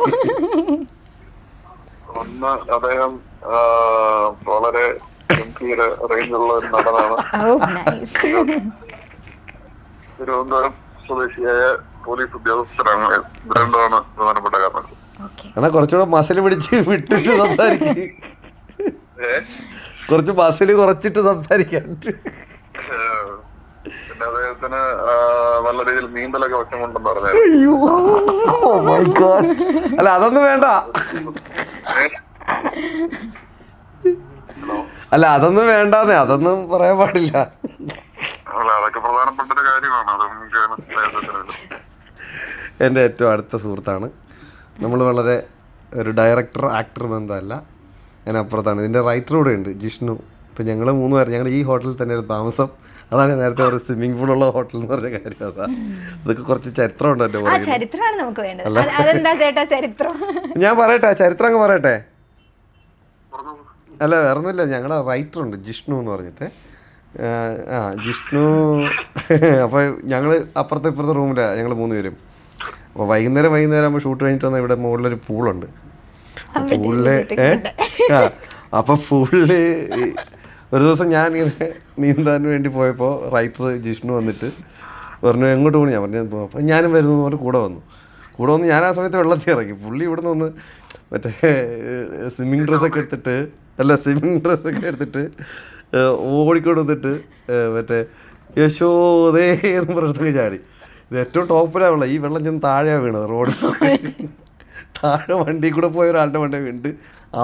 ഒന്ന്, അദ്ദേഹം വളരെ റേഞ്ചുള്ള ഒരു നടനാണ്. തിരുവനന്തപുരം സ്വദേശിയായ പോലീസ് ഉദ്യോഗസ്ഥരാണ്. ഇത് രണ്ടുമാണ് പ്രധാനപ്പെട്ട കാരണം. കുറച്ചുകൂടെ മസിൽ പിടിച്ച് വിട്ടിട്ട് സംസാരിക്കും, കുറച്ച് മസിൽ കുറച്ചിട്ട് സംസാരിക്കാൻ. പിന്നെ അദ്ദേഹത്തിന് നല്ല രീതിയിൽ നീന്തലൊക്കെ വശമുണ്ടെന്ന് പറഞ്ഞു. അല്ല അതൊന്നും വേണ്ട, അതൊന്നും വേണ്ടാന്നേ, അതൊന്നും പറയാൻ പാടില്ല. അതൊക്കെ പ്രധാനപ്പെട്ട ഒരു കാര്യമാണ്. എൻ്റെ ഏറ്റവും അടുത്ത സുഹൃത്താണ്. നമ്മൾ വളരെ ഒരു ഡയറക്ടർ ആക്ടർ ബന്ധമല്ല, അതിനപ്പുറത്താണ്. ഇതിൻ്റെ റൈറ്റർ കൂടെ ഉണ്ട്, ജിഷ്ണു. ഇപ്പം ഞങ്ങൾ 3 പേർ, ഞങ്ങൾ ഈ ഹോട്ടലിൽ തന്നെ ഒരു താമസം. അതാണ് നേരത്തെ ഒരു സ്വിമ്മിംഗ് പൂളുള്ള ഹോട്ടൽ എന്ന് പറഞ്ഞ കാര്യം. അതൊക്കെ കുറച്ച് ചരിത്രമുണ്ട് എൻ്റെ പുറകിൽ. ഞാൻ പറയട്ടെ, ചരിത്രം അങ്ങ് പറയട്ടെ. അല്ല വേറൊന്നുമില്ല, ഞങ്ങളെ റൈറ്റർ ഉണ്ട് ജിഷ്ണു എന്ന് പറഞ്ഞിട്ട്. ജിഷ്ണു. അപ്പോൾ ഞങ്ങൾ അപ്പുറത്തെ ഇപ്പുറത്തെ റൂമിലാണ് ഞങ്ങൾ 3 പേരും. അപ്പോൾ വൈകുന്നേരം ആകുമ്പോൾ ഷൂട്ട് കഴിഞ്ഞിട്ട് വന്നാൽ ഇവിടെ മുകളിലൊരു പൂളുണ്ട്. പൂളില് അപ്പോൾ പൂളിൽ ഒരു ദിവസം ഞാൻ ഇങ്ങനെ നീന്താൻ വേണ്ടി പോയപ്പോൾ റൈറ്റർ ജിഷ്ണു വന്നിട്ട് പറഞ്ഞു എങ്ങോട്ട് പോകണം. ഞാൻ പറഞ്ഞു അപ്പോൾ ഞാനും വരുന്നു പറഞ്ഞ് കൂടെ വന്നു. ഞാൻ ആ സമയത്ത് വെള്ളത്തിൽ ഇറങ്ങി. പുള്ളി ഇവിടെ നിന്ന് മറ്റേ സ്വിമ്മിങ് ഡ്രസ്സൊക്കെ എടുത്തിട്ട് ഓടിക്കൊണ്ട് വന്നിട്ട് മറ്റേ യശോദേ എന്ന് പറഞ്ഞിട്ട് ചാടി. ഇത് ഏറ്റവും ടോപ്പിലാണ് വെള്ളം. ഈ വെള്ളം ചെന്ന് താഴെയാണ് വീണത്. റോഡിൽ താഴെ വണ്ടി കൂടെ പോയ ഒരാളുടെ വണ്ടി വീണിട്ട്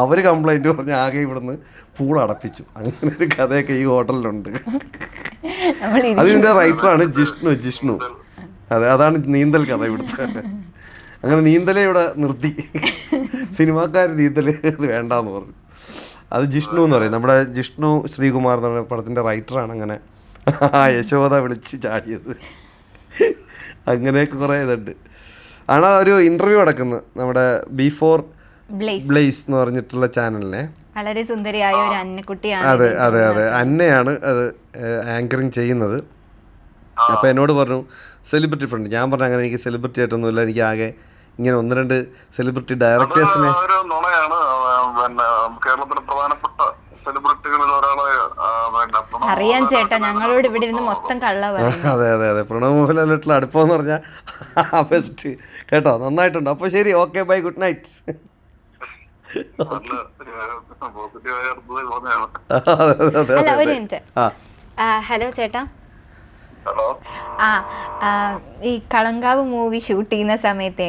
അവർ കംപ്ലൈൻറ്റ് പറഞ്ഞ് ആകെ ഇവിടുന്ന് പൂൾ അടപ്പിച്ചു. അങ്ങനെ ഒരു കഥയൊക്കെ ഈ ഹോട്ടലിലുണ്ട്. അതിൻ്റെ റൈറ്ററാണ് ജിഷ്ണു. അതാണ് നീന്തൽ കഥ ഇവിടുത്തെ. അങ്ങനെ നീന്തലേ ഇവിടെ നിർത്തി. സിനിമാക്കാർ നീന്തൽ അത് വേണ്ടാന്ന് പറഞ്ഞു. അത് ജിഷ്ണു എന്ന് പറയും. നമ്മുടെ ജിഷ്ണു ശ്രീകുമാർ എന്ന് പറയുന്ന പടത്തിൻ്റെ റൈറ്ററാണ് അങ്ങനെ യശോദ വിളിച്ച് ചാടിയത്. അങ്ങനെയൊക്കെ കുറേ ഇതുണ്ട്. ആണ് ഒരു ഇൻ്റർവ്യൂ നടക്കുന്നത് നമ്മുടെ ബിഫോർ ബ്ലേസ് എന്ന് പറഞ്ഞിട്ടുള്ള ചാനലിനെ. വളരെ സുന്ദരിയായ ഒരു അന്നക്കുട്ടിയാണ്. അതെ, അന്നയാണ് അത് ആങ്കറിങ് ചെയ്യുന്നത്. അപ്പോൾ എന്നോട് പറഞ്ഞു സെലിബ്രിറ്റി ഫ്രണ്ട്. ഞാൻ പറഞ്ഞു അങ്ങനെ എനിക്ക് സെലിബ്രിറ്റി ആയിട്ടൊന്നുമില്ല, എനിക്ക് ആകെ ഇങ്ങനെ 1-2 സെലിബ്രിറ്റി ഡയറക്ടേഴ്സിനെ. കേരളത്തിലെ പ്രധാനപ്പെട്ട സെലിബ്രിറ്റികളിൽ ഒരാളെ അറിയാൻ ചേട്ടാ, ഞങ്ങളോട് ഇവിടെ ഇരുന്ന് മൊത്തം കള്ള പറയും. അതെ പ്രണവ് മോഹൻലാലായിട്ടുള്ള അടുപ്പമെന്ന് പറഞ്ഞാൽ ബെസ്റ്റ് കേട്ടോ. നന്നായിട്ടുണ്ട്. അപ്പോൾ ശരി, ഓക്കെ, ബൈ, ഗുഡ് നൈറ്റ്. അല്ല ഒരു മിനിറ്റ്. ഹലോ ചേട്ടാ. ഈ കളങ്കാവ് മൂവി ഷൂട്ട് ചെയ്യുന്ന സമയത്തെ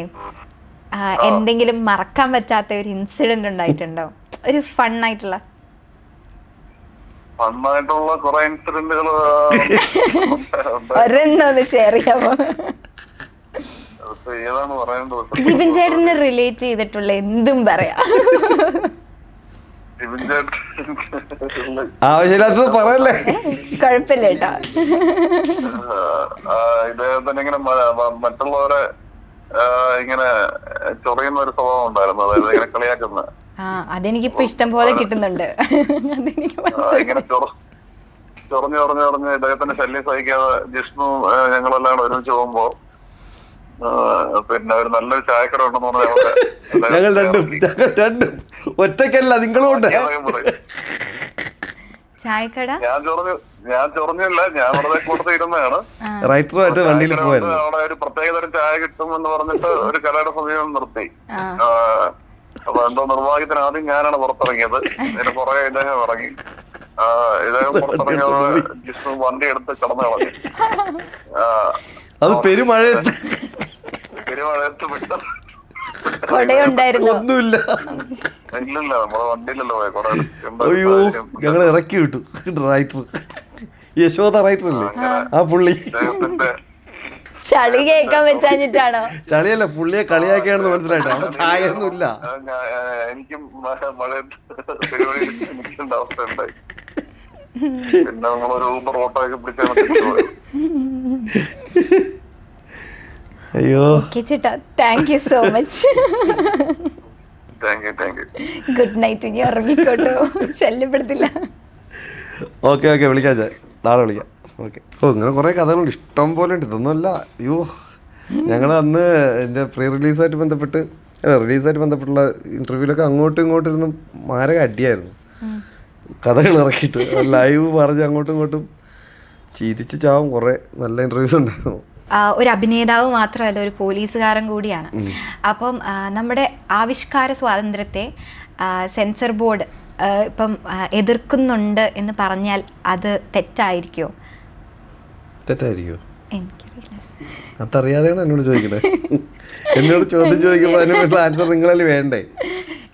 എന്തെങ്കിലും മറക്കാൻ പറ്റാത്ത ഒരു ഇൻസിഡന്റ് ഉണ്ടായിട്ടുണ്ടോ? ഒരു ഫണ്ണായിട്ടുള്ള കുറെ ഇൻസിഡന്റുകൾ ഒരെണ്ണം ഷെയർ ചെയ്യാമോ? ഏതാണ് പറയേണ്ടത്? ജിബിൻ ചേട്ടന് റിലേറ്റ് ചെയ്തിട്ടുള്ള എന്തും പറയാം. ജിബിൻ ചേട്ടൻ ആവശ്യമില്ലാത്തത് പറയല്ലേ. കുഴപ്പമില്ല കേട്ടോ. ഇദ്ദേഹത്തിന് ഇങ്ങനെ മറ്റുള്ളവരെ ഇങ്ങനെ ചൊറിയുന്ന ഒരു സ്വഭാവം ഉണ്ടായിരുന്നു, അതായത് ഇങ്ങനെ കളിയാക്കുന്ന. അതെനിക്കിപ്പോ ഇഷ്ടം പോലെ കിട്ടുന്നുണ്ട്. ഇങ്ങനെ ചൊറഞ്ഞ് ഇദ്ദേഹത്തിന്റെ ശല്യം സഹിക്കാതെ ജിഷ്ണു ഞങ്ങളെല്ലാം ഒരുമിച്ച് പോകുമ്പോ പിന്നെ ഒരു നല്ലൊരു ചായക്കട ഉണ്ടെന്ന് പറഞ്ഞാൽ ഞങ്ങൾ രണ്ടും ഒറ്റയ്ക്കല്ല നിങ്ങളും ഉണ്ട്. ചായക്കട ഞാൻ ചൊറഞ്ഞില്ല, ഞാൻ വെറുതെ കൂട്ടത്തിൽ ഇരുന്നതാണ്. റൈറ്ററുമായിട്ട് വണ്ടിയിൽ പോയത്. അവിടെ ഒരു പ്രത്യേകതരം ചായ കിട്ടുമെന്ന് പറഞ്ഞിട്ട് ഒരു കടയുടെ സമീപം നിർത്തി. അപ്പൊ എന്തോ നിർഭാഗ്യത്തിന് ആദ്യം ഞാനാണ് പുറത്തിറങ്ങിയത്, ഇതിന് പുറകെ ഇദ്ദേഹം ഇറങ്ങി. ഇദ്ദേഹം പുറത്തിറങ്ങിയത് ജിഷ്ണു വണ്ടി എടുത്ത് കടന്നു കളഞ്ഞു. അത് പെരുമഴയത്ത് വിട്ടു. ഒന്നുമില്ല. ഇല്ലല്ല, നമ്മളെ വണ്ടിയിലല്ലോ പോയ കുട. അയ്യോ, ഞങ്ങൾ ഇറക്കി വിട്ടു. റൈറ്റർ യശോദ റൈറ്റർ അല്ലേ ആ പുള്ളി. ചളി കേൾക്കാൻ പറ്റാഞ്ഞിട്ടാണോ? ചളിയല്ല, പുള്ളിയെ കളിയാക്കിയാണെന്ന് മനസ്സിലായിട്ട്. അവിടെ ചായ ഒന്നും ഇല്ല. എനിക്കും മഴയത്ത് പരിപാടിയിൽ നിൽക്കേണ്ട അവസ്ഥ ഉണ്ടായി. പിന്നെ നമ്മളൊരു ഊബർ ഓട്ടോ ഒക്കെ പിടിച്ചാണ്. അയ്യോ ചേട്ടാ, thank you so much. Thank you. Good night. ഇനി ഉറങ്ങിക്കോട്ടോ, ശല്യപ്പെടുത്തില്ല. ഓക്കെ വിളിക്കാം, നാളെ വിളിക്കാം. ഓക്കെ. ഇങ്ങനെ കുറേ കഥകളുണ്ട്, ഇഷ്ടം പോലെ ഉണ്ട്. ഇതൊന്നുമല്ല. അയ്യോ, ഞങ്ങൾ അന്ന് എൻ്റെ പ്രീ റിലീസായിട്ട് ബന്ധപ്പെട്ടുള്ള ഇൻ്റർവ്യൂലൊക്കെ അങ്ങോട്ടും ഇങ്ങോട്ടും ഇരുന്ന് മാരക അടിയായിരുന്നു. കഥകൾ ഇറക്കിയിട്ട് ലൈവ് പറഞ്ഞ് അങ്ങോട്ടും ഇങ്ങോട്ടും ചിരിച്ച് ചാവും. കുറേ നല്ല ഇൻ്റർവ്യൂസ് ഉണ്ടായിരുന്നു. ഒരു അഭിനേതാവ് മാത്രമല്ല, ഒരു പോലീസുകാരൻ കൂടിയാണ്. അപ്പം നമ്മുടെ ആവിഷ്കാര സ്വാതന്ത്ര്യത്തെ സെൻസർ ബോർഡ് ഇപ്പം എതിർക്കുന്നുണ്ട് എന്ന് പറഞ്ഞാൽ അത് തെറ്റായിരിക്കുമോ? എനിക്കറിയില്ല, അതറിയാതെയാണ് എന്നോട് ചോദിക്കണേ. എന്നോട് ചോദ്യം ചോദിക്കുമ്പോൾ അതിനുള്ള ആൻസർ നിങ്ങളിൽ വേണ്ടേ?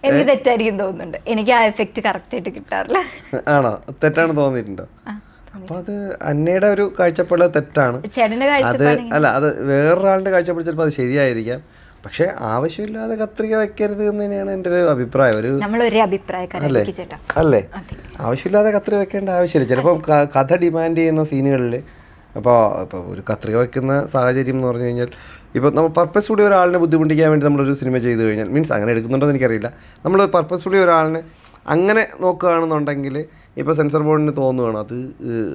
എനിക്ക് തെറ്റായിരിക്കും തോന്നുന്നുണ്ട്. എനിക്ക് ആ എഫക്റ്റ് കറക്റ്റ് ആയിട്ട് കിട്ടാറില്ല. ആണോ? തെറ്റാണ് തോന്നിയിട്ടുണ്ടോ? അപ്പൊ അത് അന്നയുടെ ഒരു കാഴ്ചപ്പാട് തെറ്റാണ്. അത് അല്ല, അത് വേറൊരാളുടെ കാഴ്ചപ്പാട് ചിലപ്പോൾ അത് ശരിയായിരിക്കാം. പക്ഷെ ആവശ്യമില്ലാതെ കത്രിക വെക്കരുത് എന്ന് തന്നെയാണ് എൻ്റെ ഒരു അഭിപ്രായം. അല്ലേ? ആവശ്യമില്ലാതെ കത്രിക വെക്കേണ്ട ആവശ്യമില്ല. ചിലപ്പം കഥ ഡിമാൻഡ് ചെയ്യുന്ന സീനുകളിൽ ഇപ്പോൾ ഒരു കത്രിക വെക്കുന്ന സാഹചര്യം എന്ന് പറഞ്ഞു കഴിഞ്ഞാൽ, ഇപ്പോൾ നമ്മൾ പർപ്പസ്ഫുള്ളി ഒരാളിനെ ബുദ്ധിമുട്ടിക്കാൻ വേണ്ടി നമ്മളൊരു സിനിമ ചെയ്ത് കഴിഞ്ഞാൽ, മീൻസ് അങ്ങനെ എടുക്കുന്നുണ്ടോ എന്ന് എനിക്കറിയില്ല, നമ്മൾ പർപ്പസ്ഫുള്ളി ഒരാളിനെ അങ്ങനെ നോക്കുകയാണെന്നുണ്ടെങ്കിൽ ഇപ്പോൾ സെൻസർ ബോർഡിന് തോന്നുകയാണ്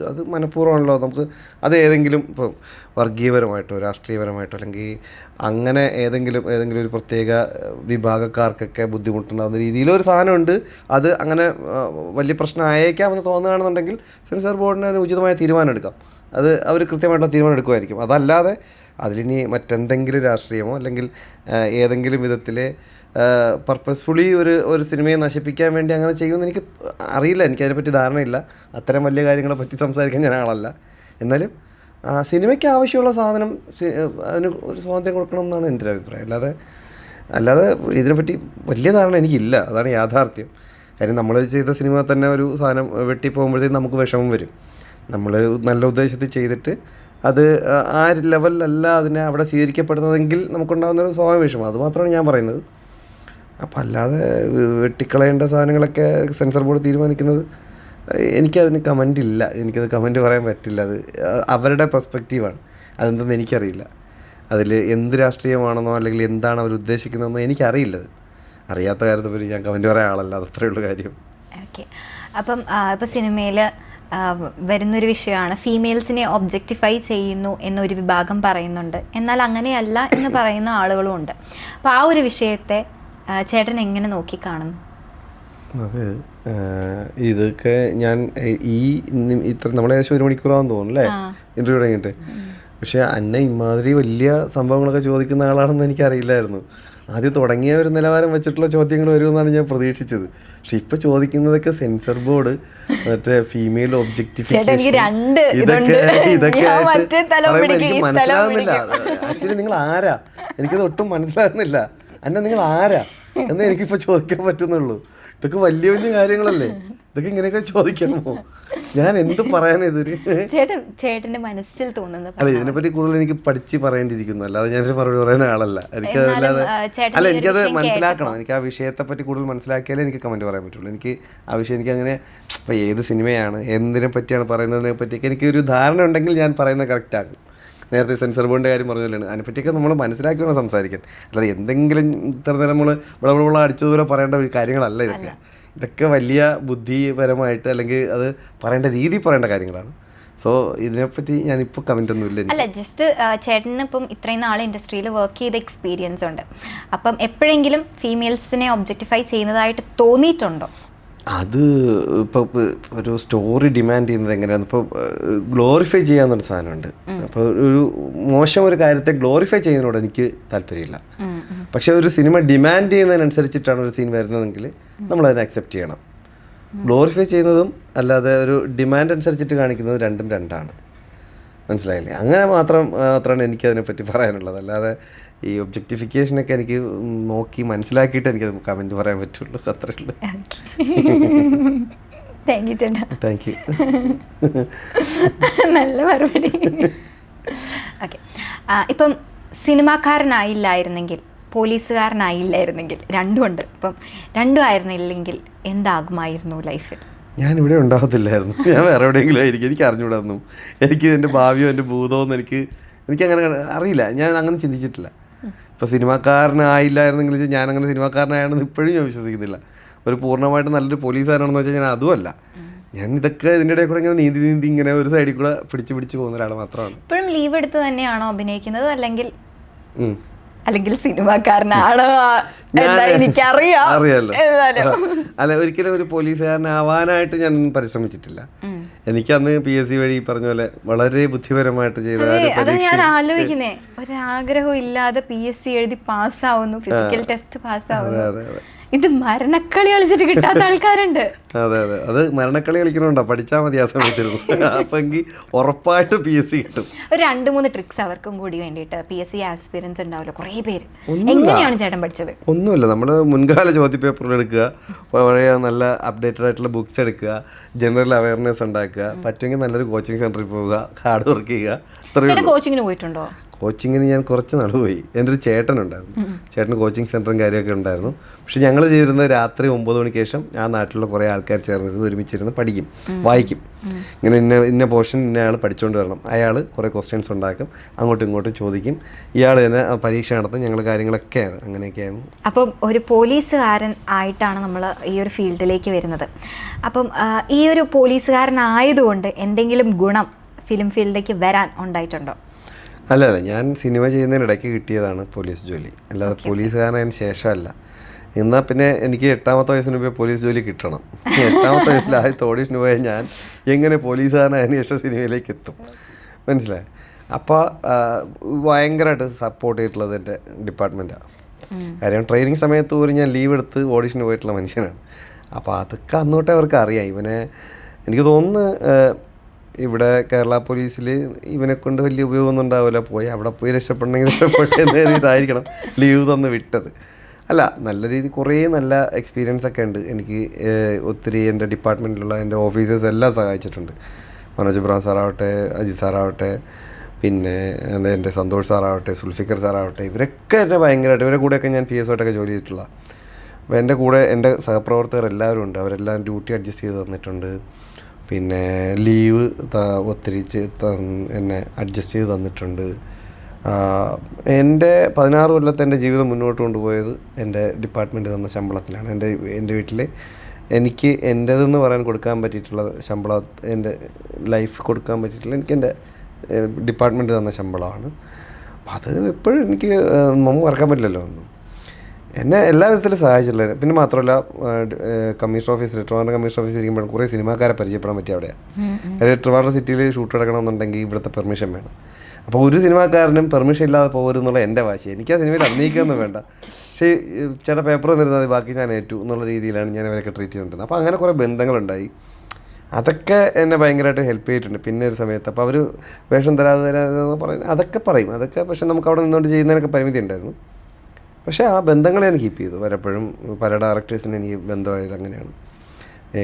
അത് മനഃപൂർവ്വമാണല്ലോ. നമുക്ക് അത് ഏതെങ്കിലും ഇപ്പോൾ വർഗീയപരമായിട്ടോ രാഷ്ട്രീയപരമായിട്ടോ അല്ലെങ്കിൽ അങ്ങനെ ഏതെങ്കിലും ഒരു പ്രത്യേക വിഭാഗക്കാർക്കൊക്കെ ബുദ്ധിമുട്ടുണ്ടാകുന്ന രീതിയിലൊരു സാധനമുണ്ട്, അത് അങ്ങനെ വലിയ പ്രശ്നമായേക്കാമെന്ന് തോന്നുകയാണെന്നുണ്ടെങ്കിൽ സെൻസർ ബോർഡിന് അതിന് ഉചിതമായ തീരുമാനം എടുക്കാം. അത് അവർ കൃത്യമായിട്ടുള്ള തീരുമാനം എടുക്കുമായിരിക്കും. അതല്ലാതെ അതിലിനി മറ്റെന്തെങ്കിലും രാഷ്ട്രീയമോ അല്ലെങ്കിൽ ഏതെങ്കിലും വിധത്തിൽ പർപ്പസ്ഫുള്ളി ഒരു സിനിമയെ നശിപ്പിക്കാൻ വേണ്ടി അങ്ങനെ ചെയ്യുമെന്ന് എനിക്ക് അറിയില്ല. എനിക്കതിനെപ്പറ്റി ധാരണയില്ല. അത്തരം വലിയ കാര്യങ്ങളെ പറ്റി സംസാരിക്കാൻ ഞാൻ ആളല്ല. എന്നാലും സിനിമയ്ക്ക് ആവശ്യമുള്ള സാധനം അതിന് ഒരു സ്വാതന്ത്ര്യം കൊടുക്കണം എന്നാണ് എൻ്റെ ഒരു അഭിപ്രായം. അല്ലാതെ ഇതിനെപ്പറ്റി വലിയ ധാരണ എനിക്കില്ല. അതാണ് യാഥാർത്ഥ്യം. കാര്യം നമ്മൾ ചെയ്ത സിനിമ തന്നെ ഒരു സാധനം വെട്ടിപ്പോകുമ്പോഴത്തേക്കും നമുക്ക് വിഷമം വരും. നമ്മൾ നല്ല ഉദ്ദേശത്തിൽ ചെയ്തിട്ട് അത് ആ ലെവലിലല്ല അതിനെ അവിടെ സ്വീകരിക്കപ്പെടുന്നതെങ്കിൽ നമുക്കുണ്ടാകുന്നൊരു സ്വാഭാവിക വിഷമം. അതുമാത്രമാണ് ഞാൻ പറയുന്നത്. അപ്പം അല്ലാതെ വെട്ടിക്കളയേണ്ട സാധനങ്ങളൊക്കെ സെൻസർ ബോർഡ് തീരുമാനിക്കുന്നത് എനിക്കതിന് കമൻ്റ് ഇല്ല. എനിക്കത് കമൻറ്റ് പറയാൻ പറ്റില്ല. അത് അവരുടെ പെർസ്പെക്റ്റീവാണ്. അതെന്തെന്ന് എനിക്കറിയില്ല. അതിൽ എന്ത് രാഷ്ട്രീയമാണെന്നോ അല്ലെങ്കിൽ എന്താണ് അവർ ഉദ്ദേശിക്കുന്നതെന്നോ എനിക്കറിയില്ലത്. അറിയാത്ത കാര്യത്തെ പറ്റി ഞാൻ കമൻറ്റ് പറയാൻ ആളല്ല. അതത്രയേ ഉള്ളൂ കാര്യം. ഓക്കെ. അപ്പം ഇപ്പോൾ സിനിമയിൽ വരുന്നൊരു വിഷയമാണ് ഫീമെയിൽസിനെ ഒബ്ജക്റ്റിഫൈ ചെയ്യുന്നു എന്നൊരു വിഭാഗം പറയുന്നുണ്ട്, എന്നാൽ അങ്ങനെയല്ല എന്ന് പറയുന്ന ആളുകളും ഉണ്ട്. അപ്പോൾ ആ ഒരു വിഷയത്തെ ചേട്ടൻ എങ്ങനെ നോക്കിക്കാണുന്നു? അത് ഇതൊക്കെ ഞാൻ ഇത്ര നമ്മളെ ഏകദേശം 1 മണിക്കൂറാണെന്ന് തോന്നുന്നു അല്ലേ ഇൻ്റർവ്യൂ തുടങ്ങിയിട്ട്. പക്ഷേ അന്നെ ഇമാതിരി വലിയ സംഭവങ്ങളൊക്കെ ചോദിക്കുന്ന ആളാണെന്ന് എനിക്കറിയില്ലായിരുന്നു. ആദ്യം തുടങ്ങിയ ഒരു നിലവാരം വെച്ചിട്ടുള്ള ചോദ്യങ്ങൾ വരുമെന്നാണ് ഞാൻ പ്രതീക്ഷിച്ചത്. പക്ഷെ ഇപ്പൊ ചോദിക്കുന്നതൊക്കെ സെൻസർ ബോർഡ്, മറ്റേ ഫീമെയിൽ ഒബ്ജക്റ്റിഫിക്കേഷൻ, ഇതൊക്കെ ആയിട്ട് എനിക്ക് മനസ്സിലാകുന്നില്ല. ആക്ച്വലി നിങ്ങൾ ആരാ? എനിക്കത് ഒട്ടും മനസ്സിലാകുന്നില്ല. നിങ്ങൾ ആരാ എന്ന് എനിക്കിപ്പോൾ ചോദിക്കാൻ പറ്റുന്നുള്ളൂ. ഇതൊക്കെ വലിയ കാര്യങ്ങളല്ലേ? ഇതൊക്കെ ഇങ്ങനെയൊക്കെ ചോദിക്കാമോ? ഞാൻ എന്ത് പറയാനാ ഇതൊരു ചേട്ടന്റെ മനസ്സിൽ തോന്നുന്നത് അല്ല, ഇതിനെപ്പറ്റി കൂടുതൽ എനിക്ക് പഠിച്ച് പറയേണ്ടിയിരിക്കുന്നു, അല്ലാതെ ഞാനൊരു മറുപടി പറയുന്ന ആളല്ല. എനിക്കതല്ലാതെ അല്ല, എനിക്കത് മനസ്സിലാക്കണം. എനിക്ക് ആ വിഷയത്തെ പറ്റി കൂടുതൽ മനസ്സിലാക്കിയാലേ എനിക്ക് കമൻറ്റ് പറയാൻ പറ്റുള്ളൂ. എനിക്ക് ആ വിഷയം എനിക്ക് അങ്ങനെ ഇപ്പോൾ ഏത് സിനിമയാണ് എന്തിനെ പറ്റിയാണ് പറയുന്നതിനെ പറ്റിയൊക്കെ എനിക്കൊരു ധാരണ ഉണ്ടെങ്കിൽ ഞാൻ പറയുന്നത് കറക്റ്റാകും. നേരത്തെ സെൻസർ ബോർഡിൻ്റെ കാര്യം പറഞ്ഞതാണ്, അതിനെപ്പറ്റിയൊക്കെ നമ്മൾ മനസ്സിലാക്കി വേണം സംസാരിക്കാൻ. അല്ലാതെ എന്തെങ്കിലും ഇത്ര നേരം നമ്മൾ വിളവിള അടിച്ചതുപോലെ പറയേണ്ട ഒരു കാര്യങ്ങളല്ല ഇതൊക്കെ. ഇതൊക്കെ വലിയ ബുദ്ധിപരമായിട്ട് അല്ലെങ്കിൽ അത് പറയേണ്ട രീതി പറയേണ്ട കാര്യങ്ങളാണ്. സോ ഇതിനെപ്പറ്റി ഞാനിപ്പോൾ കമൻ്റ് ഒന്നുമില്ല. അല്ല, ജസ്റ്റ് ചേട്ടന് ഇപ്പം ഇത്രയും നാൾ ഇൻഡസ്ട്രിയിൽ വർക്ക് ചെയ്ത എക്സ്പീരിയൻസ് ഉണ്ട്. അപ്പം എപ്പോഴെങ്കിലും ഫീമെയിൽസിനെ ഒബ്ജക്റ്റിഫൈ ചെയ്യുന്നതായിട്ട് തോന്നിയിട്ടുണ്ടോ? അത് ഇപ്പോൾ ഒരു സ്റ്റോറി ഡിമാൻഡ് ചെയ്യുന്നത് എങ്ങനെയാണ്, ഇപ്പോൾ ഗ്ലോറിഫൈ ചെയ്യാന്നൊരു സാധനമുണ്ട്. അപ്പോൾ ഒരു മോശം ഒരു കാര്യത്തെ ഗ്ലോറിഫൈ ചെയ്യുന്നതിനോട് എനിക്ക് താല്പര്യമില്ല. പക്ഷെ ഒരു സിനിമ ഡിമാൻഡ് ചെയ്യുന്നതിനനുസരിച്ചിട്ടാണ് ഒരു സീൻ വരുന്നതെങ്കിൽ നമ്മളതിനെ അക്സെപ്റ്റ് ചെയ്യണം. ഗ്ലോറിഫൈ ചെയ്യുന്നതും അല്ലാതെ ഒരു ഡിമാൻഡ് അനുസരിച്ചിട്ട് കാണിക്കുന്നതും രണ്ടും രണ്ടാണ്. മനസ്സിലായില്ലേ? അങ്ങനെ മാത്രമാണ് എനിക്കതിനെപ്പറ്റി പറയാനുള്ളത്. അല്ലാതെ ഈ ഒബ്ജക്റ്റിഫിക്കേഷനൊക്കെ എനിക്ക് നോക്കി മനസ്സിലാക്കിയിട്ട് എനിക്കത് കമൻറ്റ് പറയാൻ പറ്റുള്ളൂ, അത്രേ ഉള്ളൂ. താങ്ക് യു ചേട്ടാ. Thank you. നല്ല മറുപടി. ഓക്കെ, ഇപ്പം സിനിമാക്കാരനായില്ലായിരുന്നെങ്കിൽ, പോലീസുകാരനായില്ലായിരുന്നെങ്കിൽ, രണ്ടുമുണ്ട്. ഇപ്പം രണ്ടും ആയിരുന്നില്ലെങ്കിൽ എന്താകുമായിരുന്നു ലൈഫിൽ? ഞാനിവിടെ ഉണ്ടാകത്തില്ലായിരുന്നു, ഞാൻ വേറെ എവിടെയെങ്കിലും ആയിരിക്കും. എനിക്ക് അറിഞ്ഞുകൂടാന്നും, എനിക്ക് എൻ്റെ ഭാവിയോ എൻ്റെ ഭൂതമോ എനിക്കങ്ങനെ അറിയില്ല. ഞാൻ അങ്ങനെ ചിന്തിച്ചിട്ടില്ല. ഇപ്പോൾ സിനിമാക്കാരനായില്ലായിരുന്നെങ്കിൽ ഞാനങ്ങനെ സിനിമാക്കാരനായാണെന്ന് ഇപ്പോഴും ഞാൻ വിശ്വസിക്കുന്നില്ല. ഒരു പൂർണ്ണമായിട്ട് നല്ലൊരു പോലീസുകാരനാണെന്ന് വെച്ചാൽ ഞാൻ അതുമല്ല. ഞാൻ ഇതൊക്കെ ഇതിൻ്റെ ഇടയിൽ കൂടെ ഇങ്ങനെ നീന്തി ഇങ്ങനെ ഒരു സൈഡിൽ കൂടെ പിടിച്ച് പോകുന്ന ഒരാൾ മാത്രമാണ്. ഇപ്പോഴും ലീവ് എടുത്ത് തന്നെയാണോ അഭിനയിക്കുന്നത്, അല്ലെങ്കിൽ സിനിമാക്കാരനാണോ? അറിയാലോ. അല്ല, ഒരിക്കലും ഒരു പോലീസുകാരനാവാനായിട്ട് ഞാൻ പരിശ്രമിച്ചിട്ടില്ല. എനിക്ക് അന്ന് PSC വഴി പറഞ്ഞ പോലെ വളരെ ബുദ്ധിപരമായിട്ട് ചെയ്ത ഞാൻ ആലോചിക്കുന്നേ, ഒരാഗ്രഹവും ഇല്ലാതെ PSC എഴുതി പാസ്സാവുന്നു, ഫിസിക്കൽ ടെസ്റ്റ് പാസ്സാവുന്നു. ഇത് മരണക്കളി കളിച്ചിട്ട് കിട്ടാത്ത ആൾക്കാരുണ്ട്. അതെ, അത് മരണക്കളി കളിക്കണോണ്ടാ, പഠിച്ചാൽ മതി ആ സമയത്തിരുന്നു. അപ്പൊ എങ്കിൽ ഉറപ്പായിട്ട് PSC കിട്ടും. ഒരു 2-3 ട്രിക്സ് അവർക്കും കൂടി വേണ്ടിയിട്ട്. PSC ആസ്പിരൻസ് ഉണ്ടാവില്ല കുറേ പേര്. എങ്ങനെയാണ് ചേട്ടൻ പഠിച്ചത്? ഒന്നുമില്ല, നമ്മൾ മുൻകാല ചോദ്യ പേപ്പറുകൾ എടുക്കുക, പഴയ നല്ല അപ്ഡേറ്റഡ് ആയിട്ടുള്ള ബുക്സ് എടുക്കുക, ജനറൽ അവയർനെസ് ഉണ്ടാക്കുക, പറ്റുമെങ്കിൽ നല്ലൊരു കോച്ചിങ് സെന്ററിൽ പോവുക, ഹാർഡ് വർക്ക് ചെയ്യുക. കോച്ചിങ്ങിന് പോയിട്ടുണ്ടോ? കോച്ചിങ്ങിന് ഞാൻ കുറച്ച് നാൾ പോയി. എൻ്റെ ഒരു ചേട്ടനുണ്ടായിരുന്നു, ചേട്ടന് കോച്ചിങ് സെൻറ്ററും കാര്യമൊക്കെ ഉണ്ടായിരുന്നു. പക്ഷെ ഞങ്ങൾ ചെയ്തിരുന്നത് രാത്രി 9 മണിക്ക് ശേഷം ആ നാട്ടിലുള്ള കുറേ ആൾക്കാർ ചേർന്നിരുന്ന് ഒരുമിച്ചിരുന്ന് പഠിക്കും, വായിക്കും. ഇങ്ങനെ ഇന്ന പോർഷൻ ഇന്ന ആൾ പഠിച്ചുകൊണ്ട് വരണം. അയാൾ കുറേ ക്വസ്റ്റ്യൻസ് ഉണ്ടാക്കും, അങ്ങോട്ടും ഇങ്ങോട്ടും ചോദിക്കും, ഇയാൾ തന്നെ പരീക്ഷ നടത്തും. ഞങ്ങൾ കാര്യങ്ങളൊക്കെയാണ് അങ്ങനെയൊക്കെയാണ്. അപ്പം ഒരു പോലീസുകാരൻ ആയിട്ടാണ് നമ്മൾ ഈ ഒരു ഫീൽഡിലേക്ക് വരുന്നത്. അപ്പം ഈ ഒരു പോലീസുകാരനായതുകൊണ്ട് എന്തെങ്കിലും ഗുണം ഫിലിം ഫീൽഡിലേക്ക് വരാൻ ഉണ്ടായിട്ടുണ്ടോ? അല്ല, ഞാൻ സിനിമ ചെയ്യുന്നതിനിടയ്ക്ക് കിട്ടിയതാണ് പോലീസ് ജോലി, അല്ലാതെ പോലീസുകാരനതിന് ശേഷമല്ല. എന്നാൽ പിന്നെ എനിക്ക് 8ാമത്തെ വയസ്സിന് പോയി പോലീസ് ജോലി കിട്ടണം. 8ാമത്തെ വയസ്സിൽ ആദ്യത്തെ ഓഡീഷന് പോയാൽ ഞാൻ എങ്ങനെ പോലീസുകാരനായതിനു ശേഷം സിനിമയിലേക്ക് എത്തും? മനസ്സിലായി? അപ്പോൾ ഭയങ്കരമായിട്ട് സപ്പോർട്ട് ചെയ്തിട്ടുള്ളത് എൻ്റെ ഡിപ്പാർട്ട്മെൻറ്റാണ്. കാര്യം ട്രെയിനിങ് സമയത്ത് പോലും ഞാൻ ലീവ് എടുത്ത് ഓഡീഷന് പോയിട്ടുള്ള മനുഷ്യനാണ്. അപ്പോൾ അതൊക്കെ അന്നോട്ടേ അവർക്ക് അറിയാം. ഇവനെ എനിക്ക് തോന്നുന്നു ഇവിടെ കേരള പോലീസിൽ ഇവനെ കൊണ്ട് വലിയ ഉപയോഗമൊന്നും ഉണ്ടാവില്ല, പോയി അവിടെ പോയി രക്ഷപ്പെടണമെങ്കിൽ രക്ഷപ്പെട്ടെന്ന് കരുതിയിട്ടായിരിക്കണം ലീവ് തന്ന് വിട്ടത്. അല്ല, നല്ല രീതി കുറേ നല്ല എക്സ്പീരിയൻസ് ഒക്കെ ഉണ്ട് എനിക്ക്. ഒത്തിരി എൻ്റെ ഡിപ്പാർട്ട്മെൻറ്റിലുള്ള എൻ്റെ ഓഫീസേഴ്സ് എല്ലാം സഹായിച്ചിട്ടുണ്ട്. മനോജ് ബ്രാൻ സാറാവട്ടെ, അജിത് സാറാവട്ടെ, പിന്നെ എൻ്റെ സന്തോഷ് സാറാവട്ടെ, സുൽഫിക്കർ സാറാവട്ടെ, ഇവരൊക്കെ എന്നെ ഭയങ്കരമായിട്ട്, ഇവരുടെ കൂടെയൊക്കെ ഞാൻ PSO ആയിട്ടൊക്കെ ജോലി ചെയ്തിട്ടുള്ള. അപ്പോൾ എൻ്റെ കൂടെ എൻ്റെ സഹപ്രവർത്തകർ എല്ലാവരും ഉണ്ട്. അവരെല്ലാം ഡ്യൂട്ടി അഡ്ജസ്റ്റ് ചെയ്ത് തന്നിട്ടുണ്ട്. പിന്നെ ലീവ് ഒത്തിരി എന്നെ അഡ്ജസ്റ്റ് ചെയ്ത് തന്നിട്ടുണ്ട്. എൻ്റെ 16 കൊല്ലത്തെ എൻ്റെ ജീവിതം മുന്നോട്ട് കൊണ്ടുപോയത് എൻ്റെ ഡിപ്പാർട്ട്മെൻറ്റ് തന്ന ശമ്പളത്തിലാണ്. എൻ്റെ വീട്ടിൽ എനിക്ക് എൻ്റേതെന്ന് പറയാൻ കൊടുക്കാൻ പറ്റിയിട്ടുള്ള ശമ്പളം, എൻ്റെ ലൈഫ് കൊടുക്കാൻ പറ്റിയിട്ടുള്ള എനിക്ക് എൻ്റെ ഡിപ്പാർട്ട്മെൻറ്റ് തന്ന ശമ്പളമാണ്. അപ്പം അത് എപ്പോഴും എനിക്ക് മറക്കാൻ പറ്റില്ലല്ലോ ഒന്നും. എന്നെ എല്ലാ വിധത്തിലും സഹായിച്ചിട്ടില്ല. പിന്നെ മാത്രമല്ല, കമ്മീഷണർ ഓഫീസിൽ, ട്രിവാൻഡ്രം കമ്മീഷണർ ഓഫീസിൽ ഇരിക്കുമ്പോഴും കുറേ സിനിമാക്കാരെ പരിചയപ്പെടാൻ പറ്റിയ അവിടെയാണ്. അതായത് ട്രിവാൻഡ്രം സിറ്റിയിൽ ഷൂട്ട് എടുക്കണമെന്നുണ്ടെങ്കിൽ ഇവിടുത്തെ പെർമിഷൻ വേണം. അപ്പോൾ ഒരു സിനിമാക്കാരനും പെർമിഷൻ ഇല്ലാതെ പോകരുതെന്നുള്ള എൻ്റെ വാശി. എനിക്ക് ആ സിനിമയിൽ അഭിനയിക്കുകയൊന്നും വേണ്ട, പക്ഷേ ചേട്ടാ പേപ്പർ തന്നിരുന്നത് ബാക്കി ഞാൻ ഏറ്റു എന്നുള്ള രീതിയിലാണ് ഞാൻ അവരൊക്കെ ട്രീറ്റ് ചെയ്തിട്ടുള്ളത്. അപ്പോൾ അങ്ങനെ കുറേ ബന്ധങ്ങളുണ്ടായി. അതൊക്കെ എന്നെ ഭയങ്കരമായിട്ട് ഹെൽപ്പ് ചെയ്തിട്ടുണ്ട്. പിന്നെ ഒരു സമയത്ത് അപ്പോൾ അവർ വേഷം തരാതെന്ന് പറയുന്നത് അതൊക്കെ പറയും. അതൊക്കെ പക്ഷെ നമുക്ക് അവിടെ നിന്നുകൊണ്ട് ചെയ്യുന്നതിനൊക്കെ പരിമിതി ഉണ്ടായിരുന്നു. പക്ഷേ ആ ബന്ധങ്ങളെ ഞാൻ കീപ്പ് ചെയ്തു. പലപ്പോഴും പല ഡയറക്ടേഴ്സിനും എനിക്ക് ബന്ധമായത് അങ്ങനെയാണ്.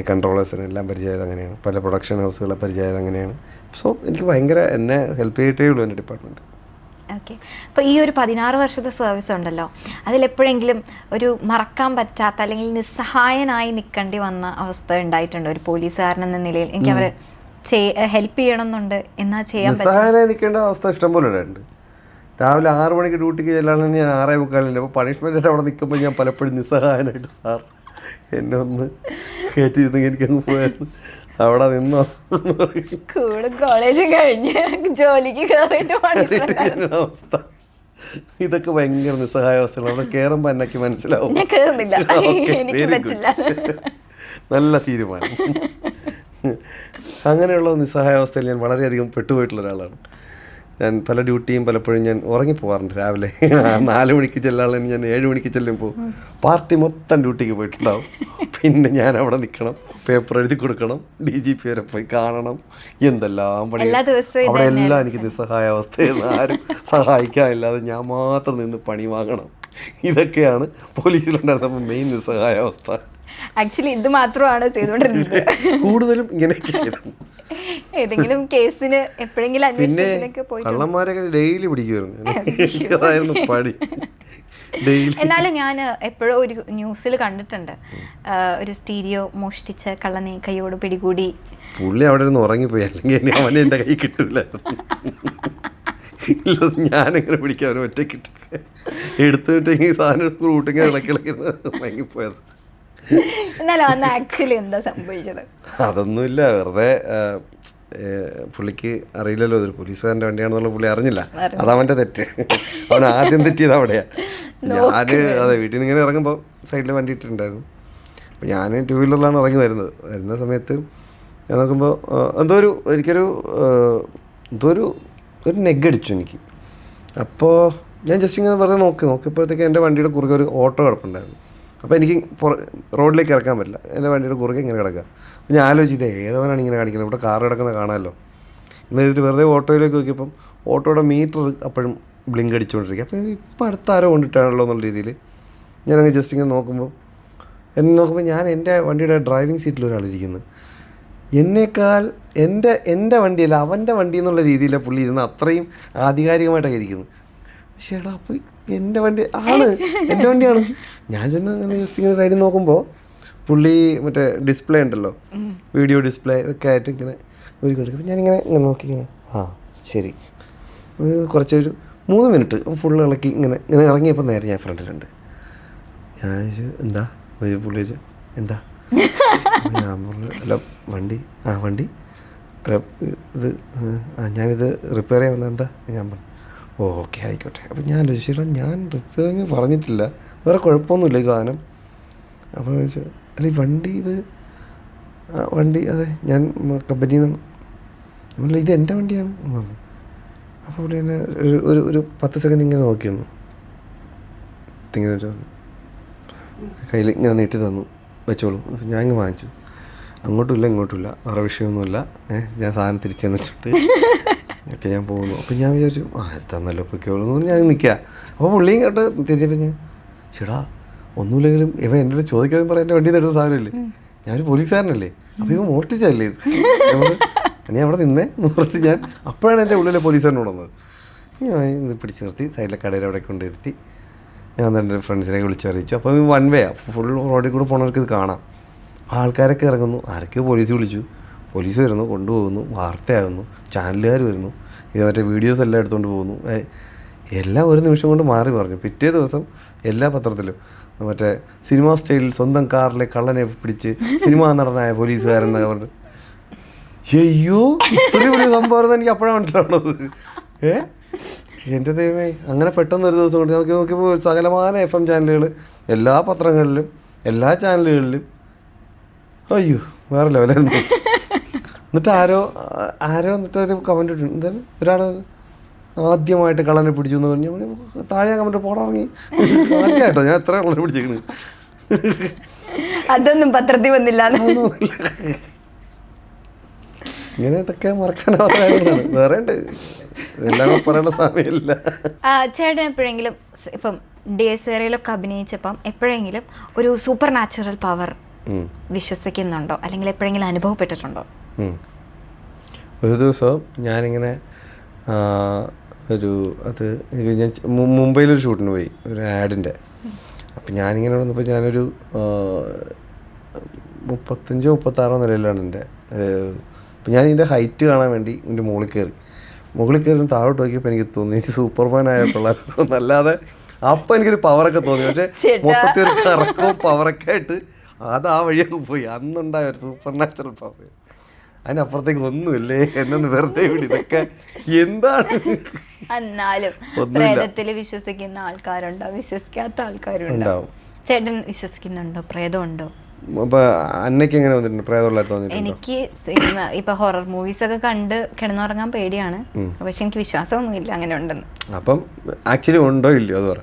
കൺട്രോളേഴ്സിനെ എല്ലാം പരിചയമായത് അങ്ങനെയാണ്, പല പ്രൊഡക്ഷൻ ഹൗസുകളെ പരിചയമായത് അങ്ങനെയാണ്. സോ എനിക്ക് ഭയങ്കര എന്നെ ഹെൽപ്പ് ചെയ്തിട്ടേ ഉള്ളൂ എൻ്റെ ഡിപ്പാർട്ട്മെൻറ്റ്. ഓക്കെ. അപ്പോൾ ഈ ഒരു 16 വർഷത്തെ സർവീസ് ഉണ്ടല്ലോ, അതിലെപ്പോഴെങ്കിലും ഒരു മറക്കാൻ പറ്റാത്ത അല്ലെങ്കിൽ നിസ്സഹായനായി നിൽക്കേണ്ടി വന്ന അവസ്ഥ ഉണ്ടായിട്ടുണ്ടോ ഒരു പോലീസുകാരൻ എന്ന നിലയിൽ? എനിക്ക് അവരെ ഹെൽപ്പ് ചെയ്യണം എന്നുണ്ട്, എന്നാൽ ചെയ്യാൻ പറ്റും. നിസ്സഹായനായി നിൽക്കേണ്ട അവസ്ഥ ഇഷ്ടംപോലെ ഉണ്ടായിട്ടുണ്ട്. രാവിലെ 6 മണിക്ക് ഡ്യൂട്ടിക്ക് ചെല്ലാണെങ്കിൽ ഞാൻ 6:45. അപ്പോൾ പണിഷ്മെൻ്റ് അവിടെ നിൽക്കുമ്പോൾ ഞാൻ പലപ്പോഴും നിസ്സഹായനായിട്ട്, സാർ എന്നെ ഒന്ന് കയറ്റിയിരുന്നെങ്കിൽ എനിക്കങ്ങ് പോയായിരുന്നു, അവിടെ നിന്നോ സ്കൂളും കോളേജും കഴിഞ്ഞ് ജോലിക്ക് കയറിയിട്ട് അവസ്ഥ. ഇതൊക്കെ ഭയങ്കര നിസ്സഹായ അവസ്ഥകളാണ്. അവിടെ കയറുമ്പോൾ എന്നൊക്കെ മനസ്സിലാവും. ഞാൻ കയറുന്നില്ല, എനിക്ക് പറ്റില്ല. നല്ല തീരുമാനം. അങ്ങനെയുള്ള നിസ്സഹായാവസ്ഥയിൽ ഞാൻ വളരെയധികം പെട്ടുപോയിട്ടുള്ള ഒരാളാണ്. ഞാൻ പല ഡ്യൂട്ടിയും പലപ്പോഴും ഞാൻ ഉറങ്ങിപ്പോകാറുണ്ട്. രാവിലെ 4 മണിക്ക് ചെല്ലാണെങ്കിൽ ഞാൻ 7 മണിക്ക് ചെല്ലുമ്പോൾ പാർട്ടി മൊത്തം ഡ്യൂട്ടിക്ക് പോയിട്ടുണ്ടാവും. പിന്നെ ഞാൻ അവിടെ നിൽക്കണം, പേപ്പർ എഴുതി കൊടുക്കണം, DGP വരെ പോയി കാണണം, എന്തെല്ലാം പണി. അവിടെ എല്ലാം എനിക്ക് നിസ്സഹായാവസ്ഥയെന്ന് ആരും സഹായിക്കാനില്ലാതെ ഞാൻ മാത്രം നിന്ന് പണി വാങ്ങണം. ഇതൊക്കെയാണ് പോലീസിലുണ്ടായിരുന്നപ്പോൾ മെയിൻ നിസ്സഹായാവസ്ഥ. ആക്ച്വലി ഇത് മാത്രമാണ് ചെയ്തുകൊണ്ടിരുന്നത്. കൂടുതലും ഇങ്ങനെയൊക്കെയായിരുന്നു. ഏതെങ്കിലും കേസിന് എപ്പോഴെങ്കിലും പിന്നെ കള്ളന്മാരൊക്കെ ഡെയിലി പിടിക്കുമായിരുന്നു. അതായിരുന്നു പണി. എന്നാലും ഞാൻ എപ്പോഴും ഒരു ന്യൂസിൽ കണ്ടിട്ടുണ്ട്, ഒരു സ്റ്റീരിയോ മോഷ്ടിച്ച് കള്ളനെ കൈയോട് പിടികൂടി. പുള്ളി അവിടെ നിന്ന് ഉറങ്ങിപ്പോയി, അല്ലെങ്കിൽ അവനെ എൻ്റെ കൈ കിട്ടൂലായിരുന്നു. ഞാനെങ്ങനെ പിടിക്കാൻ അവനെ ഒറ്റ കിട്ടി എടുത്തിട്ടെങ്കിൽ സാധനം റൂട്ടിങ്ങനെ ഇളക്കിളക്കിരുന്ന് ഭയങ്കിപ്പോയത്. എന്നാലും അന്ന് ആക്ച്വലി എന്താ സംഭവിച്ചത്? അതൊന്നുമില്ല, വെറുതെ പുള്ളിക്ക് അറിയില്ലല്ലോ ഇതൊരു പോലീസുകാരൻ്റെ വണ്ടിയാണെന്നുള്ള പുള്ളി അറിഞ്ഞില്ല. അതവൻ്റെ തെറ്റ്. അവൻ ആദ്യം തെറ്റിയത് അവിടെയാണ്. അതെ, വീട്ടിൽ നിന്ന് ഇങ്ങനെ ഇറങ്ങുമ്പോൾ സൈഡിൽ വണ്ടി ഇട്ടിട്ടുണ്ടായിരുന്നു. അപ്പോൾ ഞാൻ 2 വീലറിലാണ് ഇറങ്ങി വരുന്ന സമയത്ത് ഞാൻ നോക്കുമ്പോൾ എനിക്കൊരു നെഗ് അടിച്ചു എനിക്ക്. അപ്പോൾ ഞാൻ ജസ്റ്റ് ഇങ്ങനെ വെറുതെ നോക്കിയപ്പോഴത്തേക്ക് എൻ്റെ വണ്ടിയുടെ കുറുകെ ഒരു ഓട്ടോ കിടപ്പുണ്ടായിരുന്നു. അപ്പോൾ എനിക്ക് റോഡിലേക്ക് ഇറക്കാൻ പറ്റില്ല, എൻ്റെ വണ്ടിയുടെ കുറുകെ ഇങ്ങനെ കിടക്കുക. അപ്പോൾ ഞാൻ ആലോചിച്ചത് ഏതവനാണ് ഇങ്ങനെ കാണിക്കുന്നത്, ഇവിടെ കാർ കിടക്കുന്നത് കാണാമല്ലോ എന്നിട്ട് വെറുതെ ഓട്ടോയിലേക്ക് നോക്കിയപ്പം ഓട്ടോയുടെ മീറ്റർ അപ്പോഴും ബ്ലിങ്ക് അടിച്ചുകൊണ്ടിരിക്കുക. അപ്പോൾ ഇപ്പോൾ അടുത്ത ആരോ കൊണ്ടിട്ടാണല്ലോ എന്നുള്ള രീതിയിൽ ഞാനങ്ങ് ജസ്റ്റ് ഇങ്ങനെ നോക്കുമ്പോൾ ഞാൻ എൻ്റെ വണ്ടിയുടെ ഡ്രൈവിംഗ് സീറ്റിൽ ഒരാളിരിക്കുന്നു. എന്നേക്കാൾ എൻ്റെ വണ്ടിയല്ല അവൻ്റെ വണ്ടി എന്നുള്ള രീതിയിലാണ് പുള്ളി ഇരുന്ന്, അത്രയും ആധികാരികമായിട്ടൊക്കെ ഇരിക്കുന്നു. ചേട്ടാ അപ്പോൾ എൻ്റെ വണ്ടി ആണ്, എൻ്റെ വണ്ടിയാണ്. ഞാൻ ചെന്ന് അങ്ങനെ ജസ്റ്റ് ഇങ്ങനെ സൈഡിൽ നോക്കുമ്പോൾ പുള്ളി മറ്റേ ഡിസ്പ്ലേ ഉണ്ടല്ലോ, വീഡിയോ ഡിസ്പ്ലേ ഇതൊക്കെ ആയിട്ട് ഇങ്ങനെ ഒരു കൊടുക്കും. അപ്പം ഞാനിങ്ങനെ നോക്കി ശരി കുറച്ചൊരു 3 മിനിറ്റ് ഫുള്ള് ഇളക്കി ഇങ്ങനെ ഇറങ്ങിയപ്പോൾ നേരെ ഞാൻ ഫ്രണ്ടിലുണ്ട്. ഞാൻ എന്താ പുള്ളി ചോദിച്ചു എന്താ? ഞാൻ പറഞ്ഞു അല്ല വണ്ടി അല്ല ഇത് ഞാനിത് റിപ്പയർ ചെയ്യാൻ വന്നത്. എന്താ? ഞാൻ പറഞ്ഞു ഓക്കെ ആയിക്കോട്ടെ. അപ്പം ഞാൻ ചോദിച്ചാൽ ഞാൻ റിപ്പയറിങ് പറഞ്ഞിട്ടില്ല, വേറെ കുഴപ്പമൊന്നുമില്ല ഈ സാധനം. അപ്പോൾ ചോദിച്ചു അല്ല ഈ വണ്ടി അതെ ഞാൻ കമ്പനിയിൽ നിന്നാണ്. ഇത് എൻ്റെ വണ്ടിയാണ് പറഞ്ഞു. അപ്പോൾ ഇവിടെ എന്നെ ഒരു 10 സെക്കൻഡ് ഇങ്ങനെ നോക്കി വന്നു, ഇങ്ങനെ കയ്യിൽ ഇങ്ങനെ നീട്ടി തന്നു, വെച്ചോളൂ. അപ്പോൾ ഞാൻ ഇങ്ങ് വാങ്ങിച്ചു. അങ്ങോട്ടുമില്ല ഇങ്ങോട്ടുമില്ല, വേറെ വിഷയമൊന്നുമില്ല. ഞാൻ സാധനം തിരിച്ചു തന്നിട്ട് ഒക്കെ ഞാൻ പോകുന്നു. അപ്പം ഞാൻ വിചാരിച്ചു തന്നല്ലോ പൊയ്ക്കോളൂ എന്ന് ഞാൻ നിൽക്കുക. അപ്പോൾ പുള്ളിയും കേട്ട് തിരിച്ചപ്പോൾ ഞാൻ ചേടാ ഒന്നുമില്ലെങ്കിലും ഇവ എൻ്റെ അടുത്ത് ചോദിക്കാതെ പറയാൻ എൻ്റെ വണ്ടിയിൽ നിന്ന് എടുത്ത സാധനമല്ലേ, ഞാനൊരു പോലീസുകാരനല്ലേ, അപ്പോൾ ഇവ മോഷ്ടിച്ചല്ലേ ഇത്. ഞാൻ അവിടെ നിന്നേ എന്ന് പറഞ്ഞിട്ട് ഞാൻ അപ്പോഴാണ് എൻ്റെ ഉള്ളിലെ പോലീസുകാരനോട് വന്നത്. ഞാൻ ഇത് പിടിച്ച് നിർത്തി സൈഡിലെ കടയിൽ അവിടെ കൊണ്ടിരുത്തി. ഞാൻ എൻ്റെ ഫ്രണ്ട്സിനെയൊക്കെ വിളിച്ചറിയിച്ചു. അപ്പോൾ 1 വേ ഫുൾ റോഡിൽ കൂടെ പോണവർക്ക് ഇത് കാണാം. ആൾക്കാരൊക്കെ ഇറങ്ങുന്നു, ആരൊക്കെയോ പോലീസ് വിളിച്ചു, പോലീസ് വരുന്നു, കൊണ്ടുപോകുന്നു, വാർത്തയാകുന്നു, ചാനലുകാർ വരുന്നു, ഇത് മറ്റേ വീഡിയോസ് എല്ലാം എടുത്തുകൊണ്ട് പോകുന്നു. എല്ലാം ഒരു നിമിഷം കൊണ്ട് മാറി പറഞ്ഞു. പിറ്റേ ദിവസം എല്ലാ പത്രത്തിലും മറ്റേ സിനിമ സ്റ്റൈലിൽ സ്വന്തം കാറിലെ കള്ളനെ പിടിച്ച് സിനിമാ നടനായ പോലീസുകാരൻ എന്നൊക്കെ പറഞ്ഞു. അയ്യോ ഇത്രയും വലിയ സംഭവം എനിക്ക് അപ്പോഴാണ് മനസ്സിലാവുന്നത്. എൻ്റെ ദൈവമേ, അങ്ങനെ പെട്ടെന്ന് ഒരു ദിവസം കൊണ്ട് നോക്കിയപ്പോൾ സകലമാന FM ചാനലുകൾ, എല്ലാ പത്രങ്ങളിലും എല്ലാ ചാനലുകളിലും അയ്യോ വേറെ ലെവലായിരുന്നു. എന്നിട്ട് ആരോ എന്നിട്ടൊരു കമൻറ്റ് ഇട്ടു, എന്താണ് ഒരാൾ ആദ്യമായിട്ട് കള്ളനെ പിടിച്ചു എന്ന് പറഞ്ഞു. താഴെ കമൻറ്റ് പോടാറങ്ങി കേട്ടോ ഞാൻ എത്ര കള്ളനെ പിടിച്ചേക്കണ്, അതൊന്നും പത്രത്തിൽ വന്നില്ല. ഇങ്ങനെ ഇതൊക്കെ മറക്കാനാവാത്തതാണ്, വേറെ ഉണ്ട്, എല്ലാം പറയേണ്ട സമയമില്ല. ചേട്ടൻ എപ്പോഴെങ്കിലും ഇപ്പം DSRയിലൊക്കെ അഭിനയിച്ചപ്പം എപ്പോഴെങ്കിലും ഒരു സൂപ്പർ നാച്ചുറൽ പവർ വിശ്വസിക്കുന്നുണ്ടോ അല്ലെങ്കിൽ എപ്പോഴെങ്കിലും അനുഭവപ്പെട്ടിട്ടുണ്ടോ? ഒരു ദിവസം ഞാനിങ്ങനെ അത് ഞാൻ മുംബൈയിലൊരു ഷൂട്ടിന് പോയി, ഒരു ആഡിൻ്റെ. അപ്പം ഞാനിങ്ങനെ വന്നപ്പോൾ ഞാനൊരു 35-36 നിലയിലാണ് എൻ്റെ. അപ്പം ഞാൻ ഇതിൻ്റെ ഹൈറ്റ് കാണാൻ വേണ്ടി എൻ്റെ മുകളിൽ കയറി താഴോട്ട് നോക്കിയപ്പോൾ എനിക്ക് തോന്നി എനിക്ക് സൂപ്പർമാൻ ആയിട്ടുള്ള അല്ലാതെ അപ്പം എനിക്കൊരു പവറൊക്കെ തോന്നി. പക്ഷേ മൊത്തത്തിൽ ഒരു കറക്കവും പവറൊക്കെ ആയിട്ട് അത് ആ വഴിയൊക്കെ പോയി. അന്നുണ്ടായ ഒരു സൂപ്പർ നാച്ചുറൽ പവർ. അതിനപ്പുറത്തേക്ക് ഒന്നുമില്ലേ, എന്നൊന്ന് വെറുതെ വിടി. ഇതൊക്കെ എന്താണ്? എന്നാലും പ്രേതത്തിൽ വിശ്വസിക്കുന്ന ആൾക്കാരുണ്ടോ, വിശ്വസിക്കാത്ത ആൾക്കാരുണ്ടോ? ചേട്ടൻ വിശ്വസിക്കുന്നുണ്ടോ? പ്രേതമുണ്ടോ? അപ്പൊ അന്നയ്ക്ക് എങ്ങനെ വന്നിട്ടുണ്ട്? പ്രേതമുള്ളതായിട്ട് തോന്നിയിട്ടുണ്ടോ? എനിക്ക് സിനിമ ഇപ്പൊ ഹൊറർ മൂവീസ് ഒക്കെ കണ്ട് കിടന്നുറങ്ങാൻ പേടിയാണ്, പക്ഷെ എനിക്ക് വിശ്വാസമൊന്നുമില്ല അങ്ങനെ ഉണ്ടെന്ന്. അപ്പം ആക്ച്വലി ഉണ്ടോ ഇല്ലയോ അത് പറ.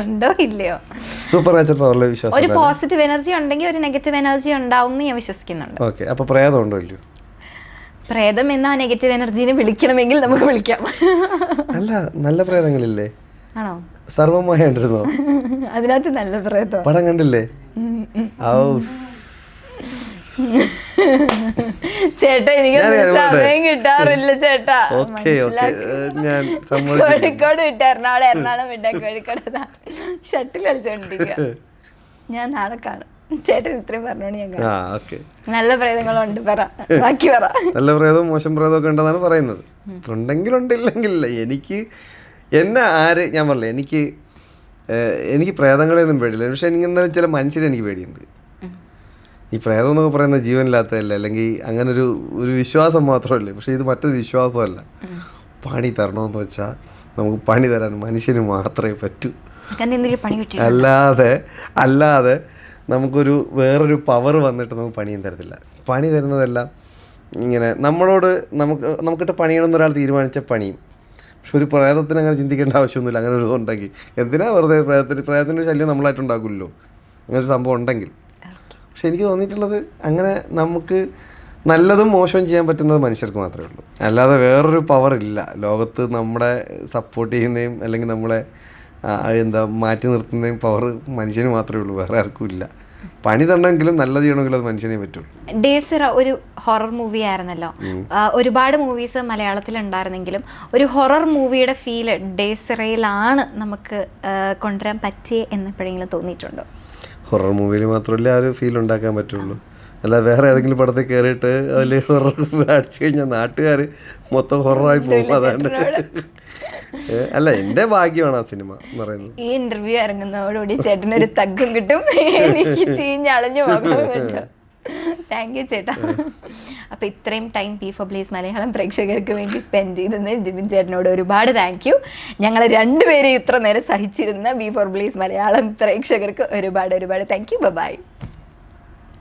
ഉണ്ടോ ഇല്ലയോ? സൂപ്പർ നാച്ചുറൽ പവറിലെ വിശ്വാസം. ഒരു പോസിറ്റീവ് എനർജി ഉണ്ടെങ്കിൽ ഒരു നെഗറ്റീവ് എനർജി ഉണ്ടാവും എന്ന് ഞാൻ വിശ്വസിക്കുന്നുണ്ട്. ഓക്കെ, അപ്പൊ പ്രേതം ഉണ്ടോ ഇല്ലയോ? പ്രേതം എന്ന ആ നെഗറ്റീവ് എനർജീനെ വിളിക്കണമെങ്കിൽ നമുക്ക് വിളിക്കാം. അല്ല, നല്ല പ്രേതങ്ങളില്ലേ? ആണോ? സർവമായ കണ്ടിരുന്നോ? അതിനകത്ത് നല്ല പ്രേതം പടം കണ്ടില്ലേ? ചേട്ടാ എനിക്ക് സമയം കിട്ടാറില്ല ചേട്ടാ. കോഴിക്കോട് വിട്ട് എറണാകുളം വിട്ടാ കോഴിക്കോട് ഷട്ടിൽ കളിച്ചോണ്ടിരിക്കുക. ഞാൻ നാളെ കാണും. ചേട്ടൻ ഇത്രയും പറഞ്ഞോണ്ട് ഞാൻ കാണും. നല്ല പ്രേതങ്ങളുണ്ട്, പറ ബാക്കി പറ. നല്ല പ്രേതവും മോശം പ്രേതവും ഒക്കെ ഉണ്ടെന്നാണ് പറയുന്നത്. ഉണ്ടെങ്കിലുണ്ട്, ഇല്ലെങ്കിലില്ല. ഞാൻ പറഞ്ഞില്ലേ, എനിക്ക് പ്രേതങ്ങളെയൊന്നും പേടിയില്ല. പക്ഷെ എനിക്ക് എന്തായാലും ചില മനുഷ്യരെ എനിക്ക് പേടിയുണ്ട്. ഈ പ്രേതം എന്നൊക്കെ പറയുന്ന ജീവനില്ലാത്തതല്ല, അല്ലെങ്കിൽ അങ്ങനെ ഒരു വിശ്വാസം മാത്രമല്ലേ. പക്ഷെ ഇത് മറ്റൊരു വിശ്വാസമല്ല. പണി തരണമെന്ന് വെച്ചാൽ നമുക്ക് പണി തരാൻ മനുഷ്യന് മാത്രമേ പറ്റൂ. അല്ലാതെ നമുക്കൊരു വേറൊരു പവർ വന്നിട്ട് നമുക്ക് പണിയും തരത്തില്ല. പണി തരുന്നതെല്ലാം ഇങ്ങനെ നമുക്കിട്ട് പണിയണമെന്ന് ഒരാൾ തീരുമാനിച്ച പണിയും. പക്ഷെ ഒരു പ്രേതത്തിന് അങ്ങനെ ചിന്തിക്കേണ്ട ആവശ്യമൊന്നുമില്ല. അങ്ങനെ ഒരു ഇതുണ്ടെങ്കിൽ എന്തിനാ വെറുതെ പ്രേതത്തിൻ്റെ ശല്യം നമ്മളായിട്ടുണ്ടാക്കില്ലല്ലോ അങ്ങനെ ഒരു സംഭവം ഉണ്ടെങ്കിൽ. പക്ഷെ എനിക്ക് തോന്നിയിട്ടുള്ളത് അങ്ങനെ നമുക്ക് നല്ലതും മോശവും ചെയ്യാൻ പറ്റുന്നത് മനുഷ്യർക്ക് മാത്രമേ ഉള്ളൂ. അല്ലാതെ വേറൊരു പവർ ഇല്ല ലോകത്ത്. നമ്മളെ സപ്പോർട്ട് ചെയ്യുന്നതും അല്ലെങ്കിൽ നമ്മളെ മാറ്റി നിർത്തുന്നതും പവർ മനുഷ്യന് മാത്രമേ ഉള്ളൂ, വേറെ ആർക്കും ഇല്ല. പണി തന്നെങ്കിലും നല്ലത് ചെയ്യണമെങ്കിലും അത് മനുഷ്യനെ പറ്റുള്ളൂ. ഡേസിറ ഒരു ഹൊറർ മൂവി ആയിരുന്നല്ലോ. ഒരുപാട് മൂവീസ് മലയാളത്തിൽ ഉണ്ടായിരുന്നെങ്കിലും ഒരു ഹൊറർ മൂവിയുടെ ഫീല് ഡേസിറയിലാണ് നമുക്ക് കൊണ്ടുവരാൻ പറ്റിയേ എന്നെപ്പോഴെങ്കിലും തോന്നിയിട്ടുണ്ടോ? ഹൊറർ മൂവിയിൽ മാത്രമല്ലേ ആ ഒരു ഫീൽ ഉണ്ടാക്കാൻ പറ്റുള്ളൂ. അല്ല വേറെ ഏതെങ്കിലും പടത്തിൽ കയറിയിട്ട് അതിൽ ഹൊറർ അടിച്ചു കഴിഞ്ഞാൽ നാട്ടുകാർ മൊത്തം ഹൊററായി പോകും. അതാണ് അല്ല, എൻ്റെ ഭാഗ്യമാണ് ആ സിനിമ എന്ന് പറയുന്നത്. ഈ ഇന്റർവ്യൂ ഇറങ്ങുന്നതോടുകൂടി ചേട്ടനൊരു തഗ്ഗും കിട്ടും, എനിക്ക് ചീഞ്ഞളഞ്ഞു പോകാൻ പറ്റും. താങ്ക് യു ചേട്ടാ. അപ്പോൾ ഇത്രയും time B for Blaze Malayalam പ്രേക്ഷകർക്ക് വേണ്ടി സ്പെൻഡ് ചെയ്തതിന് ജിബിൻ ചേട്ടനോട് ഒരുപാട് താങ്ക് യു. ഞങ്ങൾ രണ്ടുപേരും ഇത്ര നേരം സഹിച്ചിരുന്ന ബി ഫോർ ബ്ലേസ് മലയാളം പ്രേക്ഷകർക്ക് ഒരുപാട് താങ്ക് യു. ബൈ.